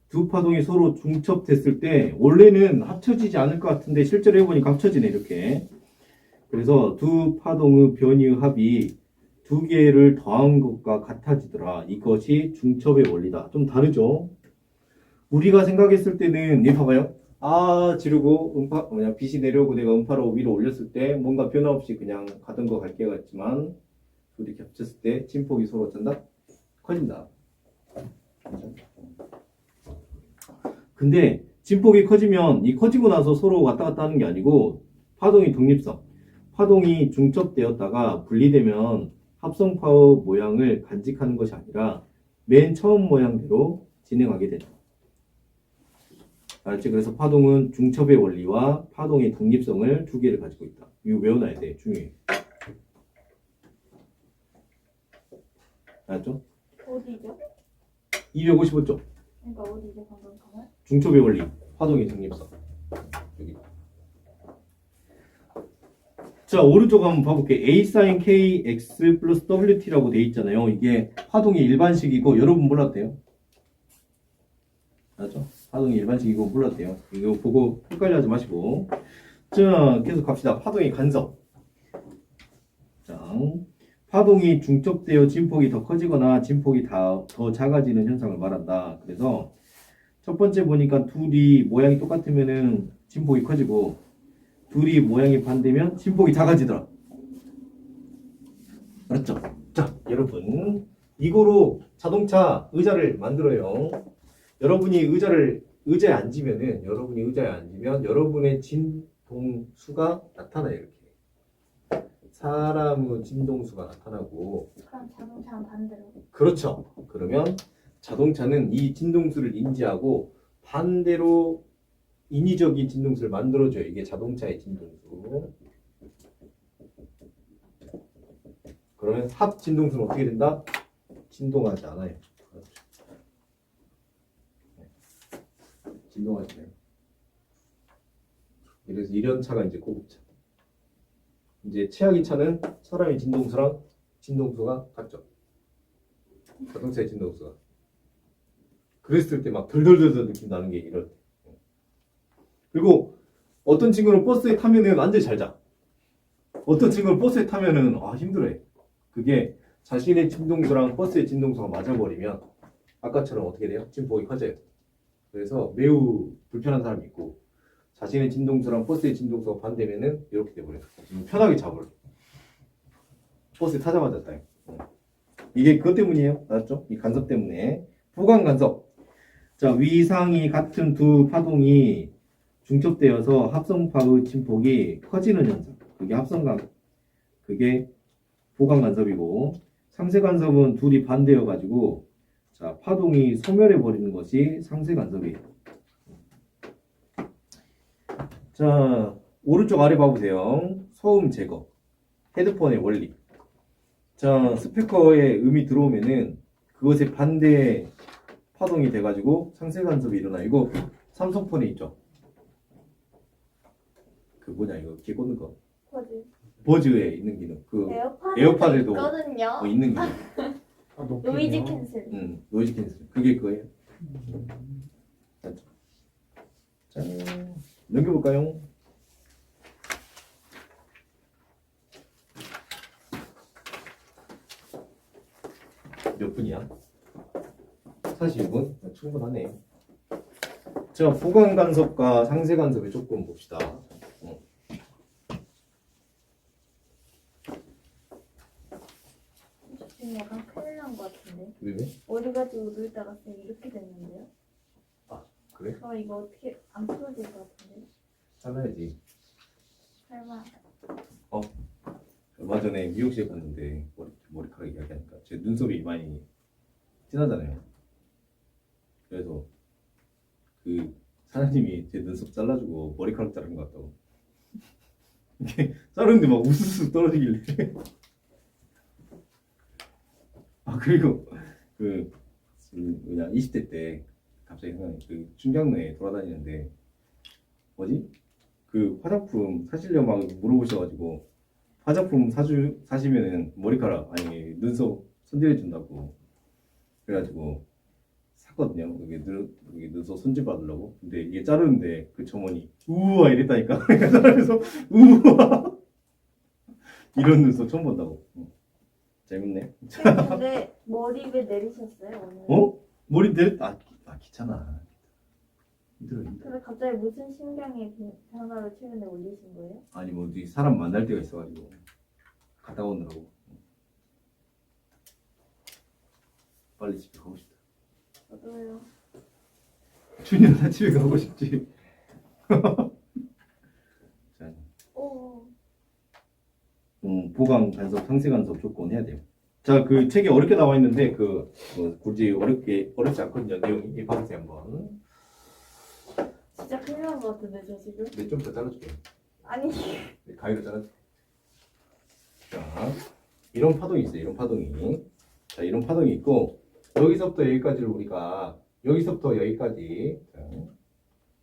Speaker 1: 두 파동이 서로 중첩됐을 때 원래는 합쳐지지 않을 것 같은데 실제로 해보니까 합쳐지네 이렇게. 그래서 두 파동의 변이의 합이 두 개를 더한 것과 같아지더라. 이것이 중첩의 원리다. 좀 다르죠? 우리가 생각했을 때는 얘 봐봐요. 지르고 빛이 내려오고 내가 음파로 위로 올렸을 때 뭔가 변화 없이 그냥 가던 거 갈게 같지만 둘이 겹쳤을 때 진폭이 서로 어쩐다? 커진다. 근데 진폭이 커지면 이 커지고 나서 서로 왔다 갔다 하는 게 아니고 파동이 독립성. 파동이 중첩되었다가 분리되면 합성파의 모양을 간직하는 것이 아니라 맨 처음 모양대로 진행하게 된다. 알았지? 그래서 파동은 중첩의 원리와 파동의 독립성을 두 개를 가지고 있다. 이거 외워놔야 돼. 중요해. 알았죠?
Speaker 3: 어디죠?
Speaker 1: 255쪽.
Speaker 3: 그러니까 어디죠 방금 가면?
Speaker 1: 중첩의 원리, 파동의 독립성. 여기. 자, 오른쪽 한번 봐볼게. A sin KX 플러스 WT라고 돼 있잖아요. 이게 파동이 일반식이고 여러분 몰라도 돼요. 알았죠? 파동이 일반식이고 몰라도 돼요. 이거 보고 헷갈려 하지 마시고. 자, 계속 갑시다. 파동의 간섭. 자, 파동이 중첩되어 진폭이 더 커지거나 진폭이 더 작아지는 현상을 말한다. 그래서 첫 번째 보니까 둘이 모양이 똑같으면은 진폭이 커지고 둘이 모양이 반대면 진폭이 작아지더라. 알았죠? 자, 여러분 이거로 자동차 의자를 만들어요. 여러분이 의자에 앉으면 여러분의 진동수가 나타나요. 이렇게. 사람의 진동수가 나타나고
Speaker 3: 그럼 자동차는 반대로.
Speaker 1: 그렇죠. 그러면 자동차는 이 진동수를 인지하고 반대로 인위적인 진동수를 만들어줘요. 이게 자동차의 진동수. 그러면 합 진동수는 어떻게 된다? 진동하지 않아요. 진동하지 않아요. 그래서 이런 차가 이제 고급차. 이제 최악의 차는 사람의 진동수랑 진동수가 같죠. 자동차의 진동수가. 그랬을 때 막 덜덜덜덜 느낌 나는 게 이럴 때. 그리고 어떤 친구는 버스에 타면은 완전히 잘 자. 어떤 친구는 버스에 타면은 힘들어해. 그게 자신의 진동수랑 버스의 진동수가 맞아버리면 아까처럼 어떻게 돼요? 진폭이 커져요. 그래서 매우 불편한 사람이 있고 자신의 진동수랑 버스의 진동수가 반대면은 이렇게 돼버려요. 편하게 자버려. 버스에 타자마자 타요. 이게 그것 때문이에요. 알았죠? 이 간섭 때문에. 보강 간섭. 자, 위상이 같은 두 파동이 중첩되어서 합성파의 진폭이 커지는 현상. 그게 보강 간섭이고, 상쇄 간섭은 둘이 반대여 가지고 자, 파동이 소멸해 버리는 것이 상쇄 간섭이에요. 자, 오른쪽 아래 봐보세요. 소음 제거. 헤드폰의 원리. 자, 스피커에 음이 들어오면은 그것에 반대 파동이 돼가지고 상쇄 간섭이 일어나. 이거 삼성폰에 있죠. 그 뭐냐 이거 귀에 꽂는 거. 버즈에 있는 기능. 그 에어팟에도
Speaker 3: 있거든요.
Speaker 1: 있는 기능.
Speaker 3: 노이즈 캔슬.
Speaker 1: 노이즈 캔슬. 그게 그거예요. 짠. 넘겨볼까요? 몇 분이야? 42분? 충분하네. 자, 보강 간섭과 상세 간섭을 조금 봅시다.
Speaker 3: 지금 약간 큰일 난 것 같은데.
Speaker 1: 왜?
Speaker 3: 머리 가지고 놀다가 쌤 이렇게 됐는데요?
Speaker 1: 그래?
Speaker 3: 저 이거 어떻게 안 풀어질 것 같은데?
Speaker 1: 잘라야지.
Speaker 3: 설마.
Speaker 1: 얼마 전에 미용실 갔는데 머리카락 이야기하니까 제 눈썹이 많이 진하잖아요. 그래서 그 사장님이 제 눈썹 잘라주고 머리카락 자른 것 같다고. 이렇게 자르는데 막 우수수 떨어지길래. 아 그리고 그 그냥 20대 때 갑자기 생각나요. 그 충장로에 돌아다니는데 뭐지? 그 화장품 사시려고 막 물어보셔가지고 화장품 사시면은 머리카락 아니 눈썹 손질해 준다고 그래가지고 샀거든요. 여기 눈썹 손질 받으려고. 근데 이게 자르는데 그 점원이 우와 이랬다니까. 자르면서 우와 이런 눈썹 처음 본다고. 재밌네.
Speaker 3: 쌤 근데 머리 왜 내리셨어요 오늘?
Speaker 1: 어? 머리 귀찮아. 힘들어.
Speaker 3: 근데 갑자기 무슨 심경의 변화를 최근에 올리신 거예요?
Speaker 1: 아니 뭐 어디 사람 만날 때가 있어가지고 갔다 오느라고. 빨리 집에 가고 싶다.
Speaker 3: 저도요.
Speaker 1: 준이는 나 집에 가고 싶지. 자,
Speaker 3: 오.
Speaker 1: 보강 간섭, 상세 간섭 조건 해야 돼요. 자, 그 책에 어렵게 나와 있는데 뭐 굳이 어렵지 않거든요. 내용이 봐보세요 한번.
Speaker 3: 진짜 큰일 난 것 같은데 저 지금?
Speaker 1: 네, 좀 더 잘라줄게.
Speaker 3: 아니
Speaker 1: 네, 가위로 잘라줄게. 자, 이런 파동이 있어요. 이런 파동이. 자, 이런 파동이 있고 여기서부터 여기까지를 우리가 여기서부터 여기까지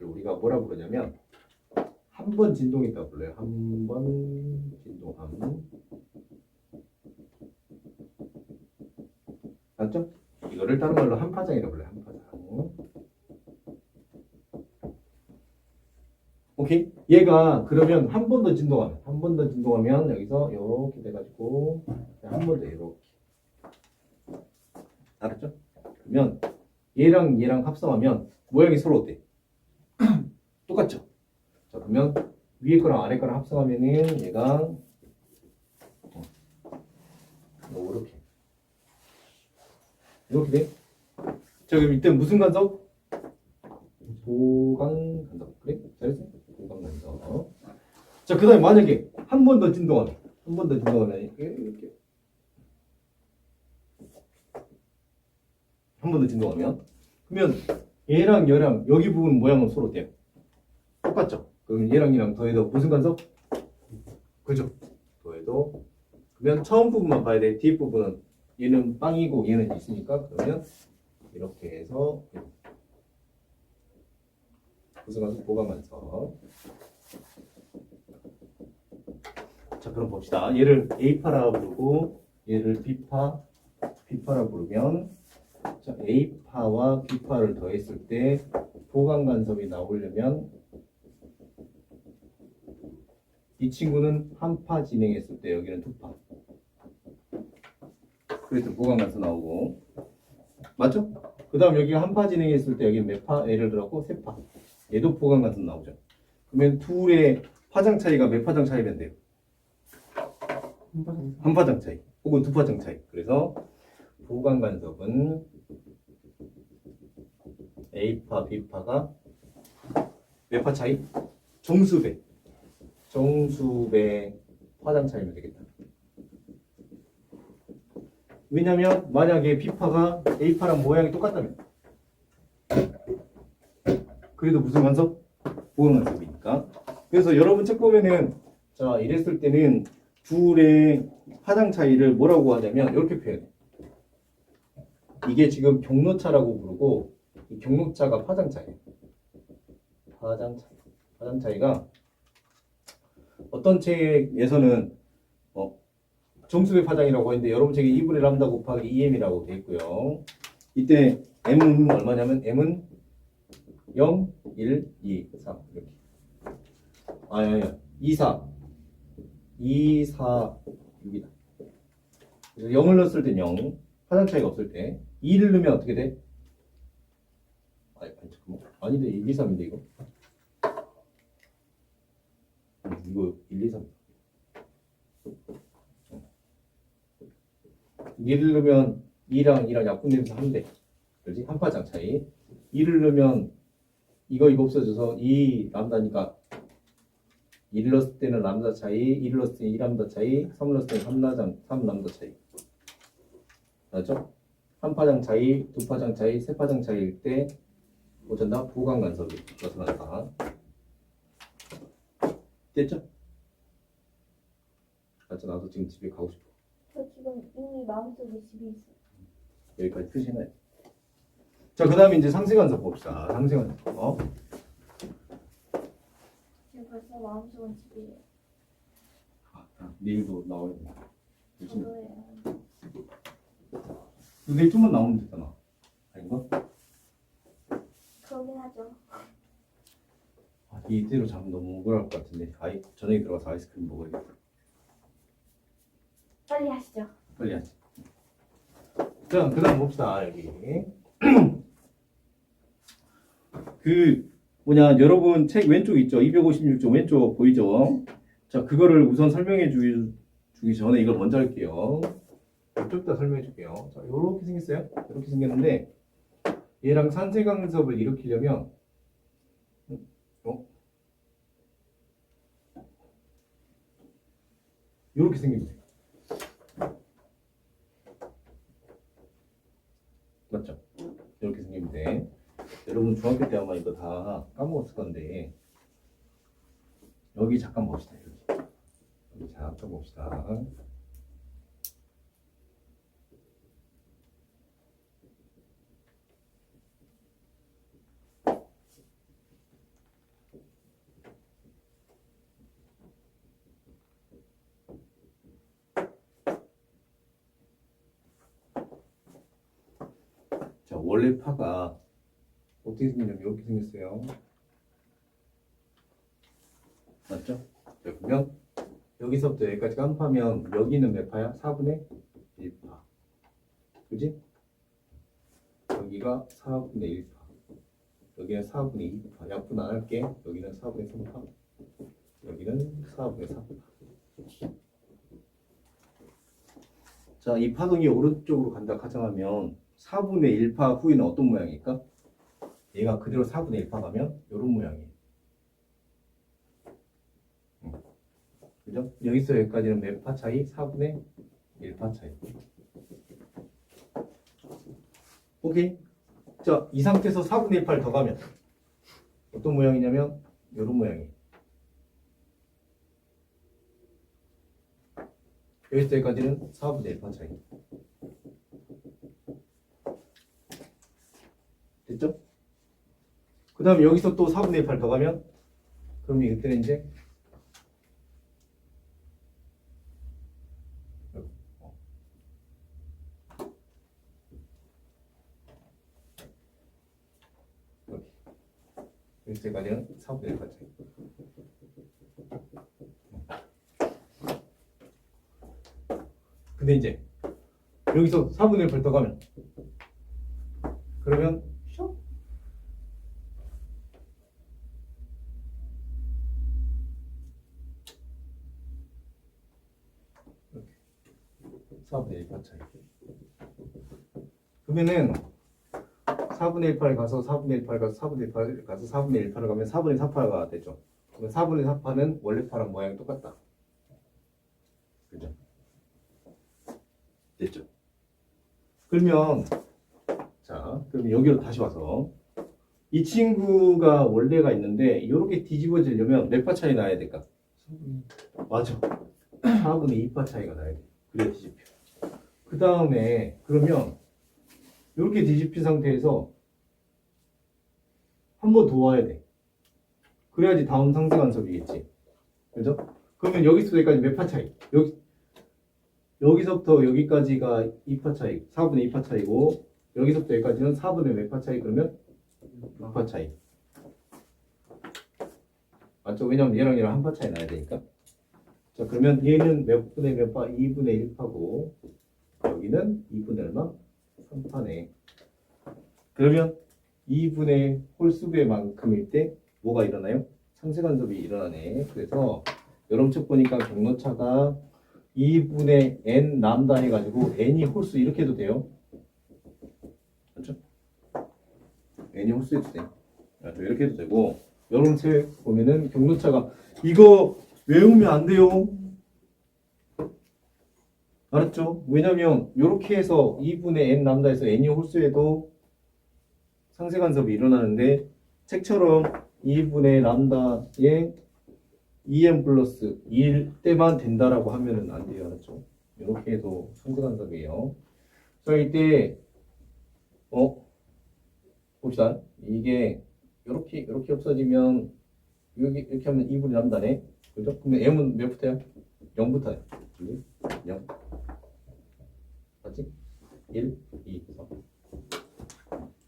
Speaker 1: 우리가 뭐라 부르냐면 한 번 진동이 있다고 불러요. 한 번 진동함. 맞죠? 이거를 다른 말로 한파장이라고 불러요. 한파장. 오케이? 얘가 그러면 한 번 더 진동하면 여기서 이렇게 돼가지고 한 번 더 이렇게. 알았죠? 그러면 얘랑 합성하면 모양이 서로 어때? 똑같죠? 자, 그러면 위에 거랑 아래 거랑 합성하면은 얘가 이렇게 돼? 자, 그럼 이때 무슨 간섭? 보강 간섭. 그래? 잘했어? 보강 간섭. 자, 그 다음에 만약에 한 번 더 진동하면 이렇게 한 번 더 진동하면 그러면 얘랑 얘랑 여기 부분 모양은 서로 어때요? 똑같죠? 그럼 얘랑 더해도 무슨 간섭? 그죠? 더해도 그러면 처음 부분만 봐야 돼. 뒤 부분은 얘는 빵이고 얘는 있으니까 그러면 이렇게 해서 무슨 간섭? 보강 간섭. 자, 그럼 봅시다. 얘를 A파라 부르고 얘를 B파라 부르면 자, A파와 B파를 더했을 때 보강 간섭이 나오려면 이 친구는 한 파 진행했을 때 여기는 두 파. 그래서 보강 간섭 나오고 맞죠? 그 다음 여기가 한 파 진행했을 때 여기 몇 파? 예를 들었고 세 파. 얘도 보강 간섭 나오죠. 그러면 둘의 파장 차이가 몇 파장 차이면 돼요? 한 파장 차이 혹은 두 파장 차이. 그래서 보강 간섭은 A파, B파가 몇 파 차이? 정수배 파장 차이면 되겠다. 왜냐면 만약에 B파가 A파랑 모양이 똑같다면 그래도 무슨 간섭? 보강 간섭이니까. 그래서 여러분 책 보면은 자 이랬을 때는 둘의 파장 차이를 뭐라고 하냐면 이렇게 표현해. 이게 지금 경로차라고 부르고 이 경로차가 파장 차이예요. 파장 차이가 어떤 책에서는 정수배 파장이라고 했는데 여러분 책에 2분의 람다 곱하기 2m이라고 돼 있고요. 이때 m은 얼마냐면 m은 0, 1, 2, 3 이렇게. 아니 2, 4 2, 4, 6이다. 그래서 0을 넣었을 땐 0, 파장 차이가 없을 때 2를 넣으면 어떻게 돼? 아니 잠깐만. 아닌데 1, 2, 3인데 이거. 이거 1, 2, 3. 2를 넣으면 2랑 약분되면서 한 대. 그렇지? 한 파장 차이. 2를 넣으면 이거 없어져서 2 람다니까 1을 넣었을 때는 람다 차이, 2를 넣었을 때는 2람다 차이, 3을 넣었을 때는 3람다 차이. 맞죠? 한 파장 차이, 두 파장 차이, 세 파장 차이일 때 어쩐다? 보강 간섭이 나타난다. 됐죠? 맞죠? 나도 지금 집에 가고 싶어.
Speaker 3: 저 지금 이미 마음속에 집에 있어요.
Speaker 1: 여기까지 표시해놔요. 자, 그 다음에 이제 상쇄간섭 봅시다. 상쇄간섭.
Speaker 3: 지금 벌써 마음속은 집이에요.
Speaker 1: 내일도 나와야 돼. 조심.
Speaker 3: 저도예요.
Speaker 1: 내일 좀만 나오면 되잖아. 아닌가?
Speaker 3: 그러긴 하죠.
Speaker 1: 이대로 자면 너무 억울할 것 같은데. 저녁에 들어가서 아이스크림 먹어야겠다.
Speaker 3: 빨리 하시죠.
Speaker 1: 빨리 하지. 자, 그 다음 봅시다. 여기. 여러분 책 왼쪽 있죠? 256쪽 왼쪽 보이죠? 자, 그거를 우선 설명해 주기 전에 이걸 먼저 할게요. 좀 이따 설명해 줄게요. 자, 요렇게 생겼어요. 이렇게 생겼는데, 얘랑 산쇄간섭을 일으키려면, 요렇게 생깁니다. 맞죠? 이렇게 생기는데 여러분 중학교 때 아마 이거 다 까먹었을 건데 여기 잠깐 봅시다. 여기 잠깐 봅시다. 자, 원래 파가 어떻게 생기냐면 이렇게 생겼어요. 맞죠? 자, 그러면 여기서부터 여기까지 깜파면 여기는 몇 파야? 4분의 1파. 그지? 여기가 4분의 1파. 여기는 4분의 2파. 약분 안 할게. 여기는 4분의 3파. 여기는 4분의 4파. 자, 이 파동이 오른쪽으로 간다 가정하면 4분의 1파 후에는 어떤 모양일까? 얘가 그대로 4분의 1파 가면 이런 모양이에요. 그죠? 여기서 여기까지는 몇 파 차이? 4분의 1파 차이. 오케이. 자, 이 상태에서 4분의 1파를 더 가면 어떤 모양이냐면 이런 모양이에요. 여기서 여기까지는 4분의 1파 차이. 됐죠? 그 다음에 여기서 또 4분의 1파를 더 가면 그럼 이때는 이제 여기까지는 4분의 1파 차이. 근데 이제 여기서 4분의 1파를 더 가면 그러면 슉 4분의 1파 차이. 그러면은 4분의 1파를 가서 4분의 1파를 가서 4분의 1파를 가서 4분의 1파를 가면 4분의 4파가 되죠. 그러면 4분의 4파는 원래 파랑 모양이 똑같다. 그죠? 됐죠? 그러면 그럼 여기로 다시 와서 이 친구가 원래가 있는데 이렇게 뒤집어지려면 몇 파 차이 나야 될까? 맞아. 4분의 2파 차이가 나야 돼. 그래야 뒤집혀. 그 다음에 그러면 이렇게 뒤집힌 상태에서 한 번 더 와야 돼. 그래야지 다음 상쇄간섭이겠지. 그죠? 그러면 여기서 여기까지 몇 파 차이? 여기서부터 여기까지가 2파 차이, 4분의 2파 차이고 여기서부터 여기까지는 4분의 몇 파 차이? 그러면 6파 차이. 맞죠? 왜냐면 얘랑 얘랑 한 파 차이 나야 되니까. 자, 그러면 얘는 몇 분의 몇 파? 2분의 1파고 여기는 2분의 얼마? 3파네. 그러면 2분의 홀수의 만큼일 때 뭐가 일어나요? 상쇄간섭이 일어나네. 그래서 여러분 책 보니까 경로차가 2분의 n 람다 해가지고 n이 홀수 이렇게 해도 돼요. 그렇죠? n이 홀수 해도 돼. 이렇게 해도 되고 여러분 책 보면은 경로차가 이거 외우면 안 돼요. 알았죠? 왜냐면 이렇게 해서 2분의 n 람다에서 n이 홀수해도 상쇄간섭이 일어나는데 책처럼 2분의 람다에 2n 플러스 2일 때만 된다라고 하면은 안 돼요. 알았죠? 이렇게 해도 상쇄간섭이에요. 자, 이때 봅시다. 이게 이렇게 없어지면 여기 이렇게 하면 2분의 람다네. 그죠? 그러면 m은 몇 붙어요? 0 붙어요. 0. 맞지? 1, 2, 3.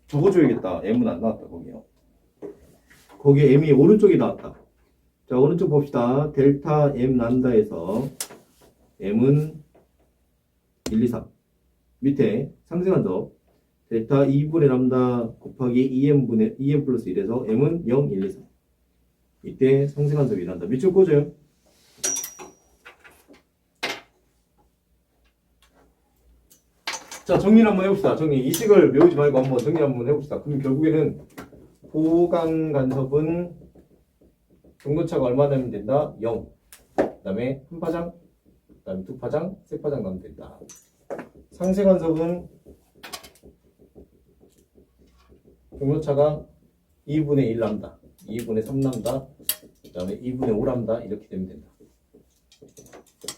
Speaker 1: 적어줘야겠다. m은 안 나왔다 거기요. 거기에 m이 오른쪽이 나왔다. 자, 오른쪽 봅시다. 델타 m 람다에서 m은 1, 2, 3. 밑에 상쇄간섭 델타 2분의 람다 곱하기 2n 플러스 1에서 m은 0, 1, 2, 3. 이때 상쇄간섭이 일어난다. 밑줄 꽂아요. 자, 정리를 한번 해봅시다. 정리. 이 식을 외우지 말고 한번 정리 한번 해봅시다. 그럼 결국에는 보강 간섭은 경로차가 얼마 나면 된다? 0. 그 다음에 한 파장, 그 다음에 두 파장, 세 파장 나면 된다. 상쇄 간섭은 경로차가 2분의 1 람다, 2분의 3 람다, 그 다음에 2분의 5 람다 이렇게 되면 된다.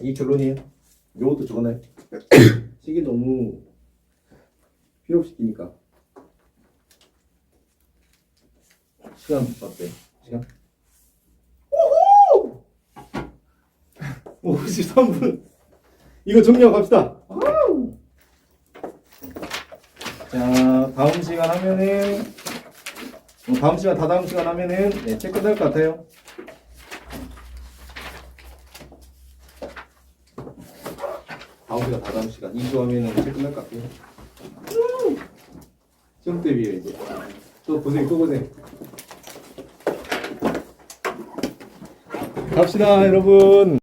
Speaker 1: 이게 결론이에요. 요것도 적어놔요. 식이 너무 필요 없이 끼니까. 시간 어때? 시간? 53분. 이거 정리하고 갑시다. 자, 다음 시간 하면은 다음 시간 하면은 네, 책 끝날 것 같아요. 다음 시간 2주 하면은 책 끝날 것 같아요. 시험 대비해 이제. 또 고생. 갑시다, 여러분.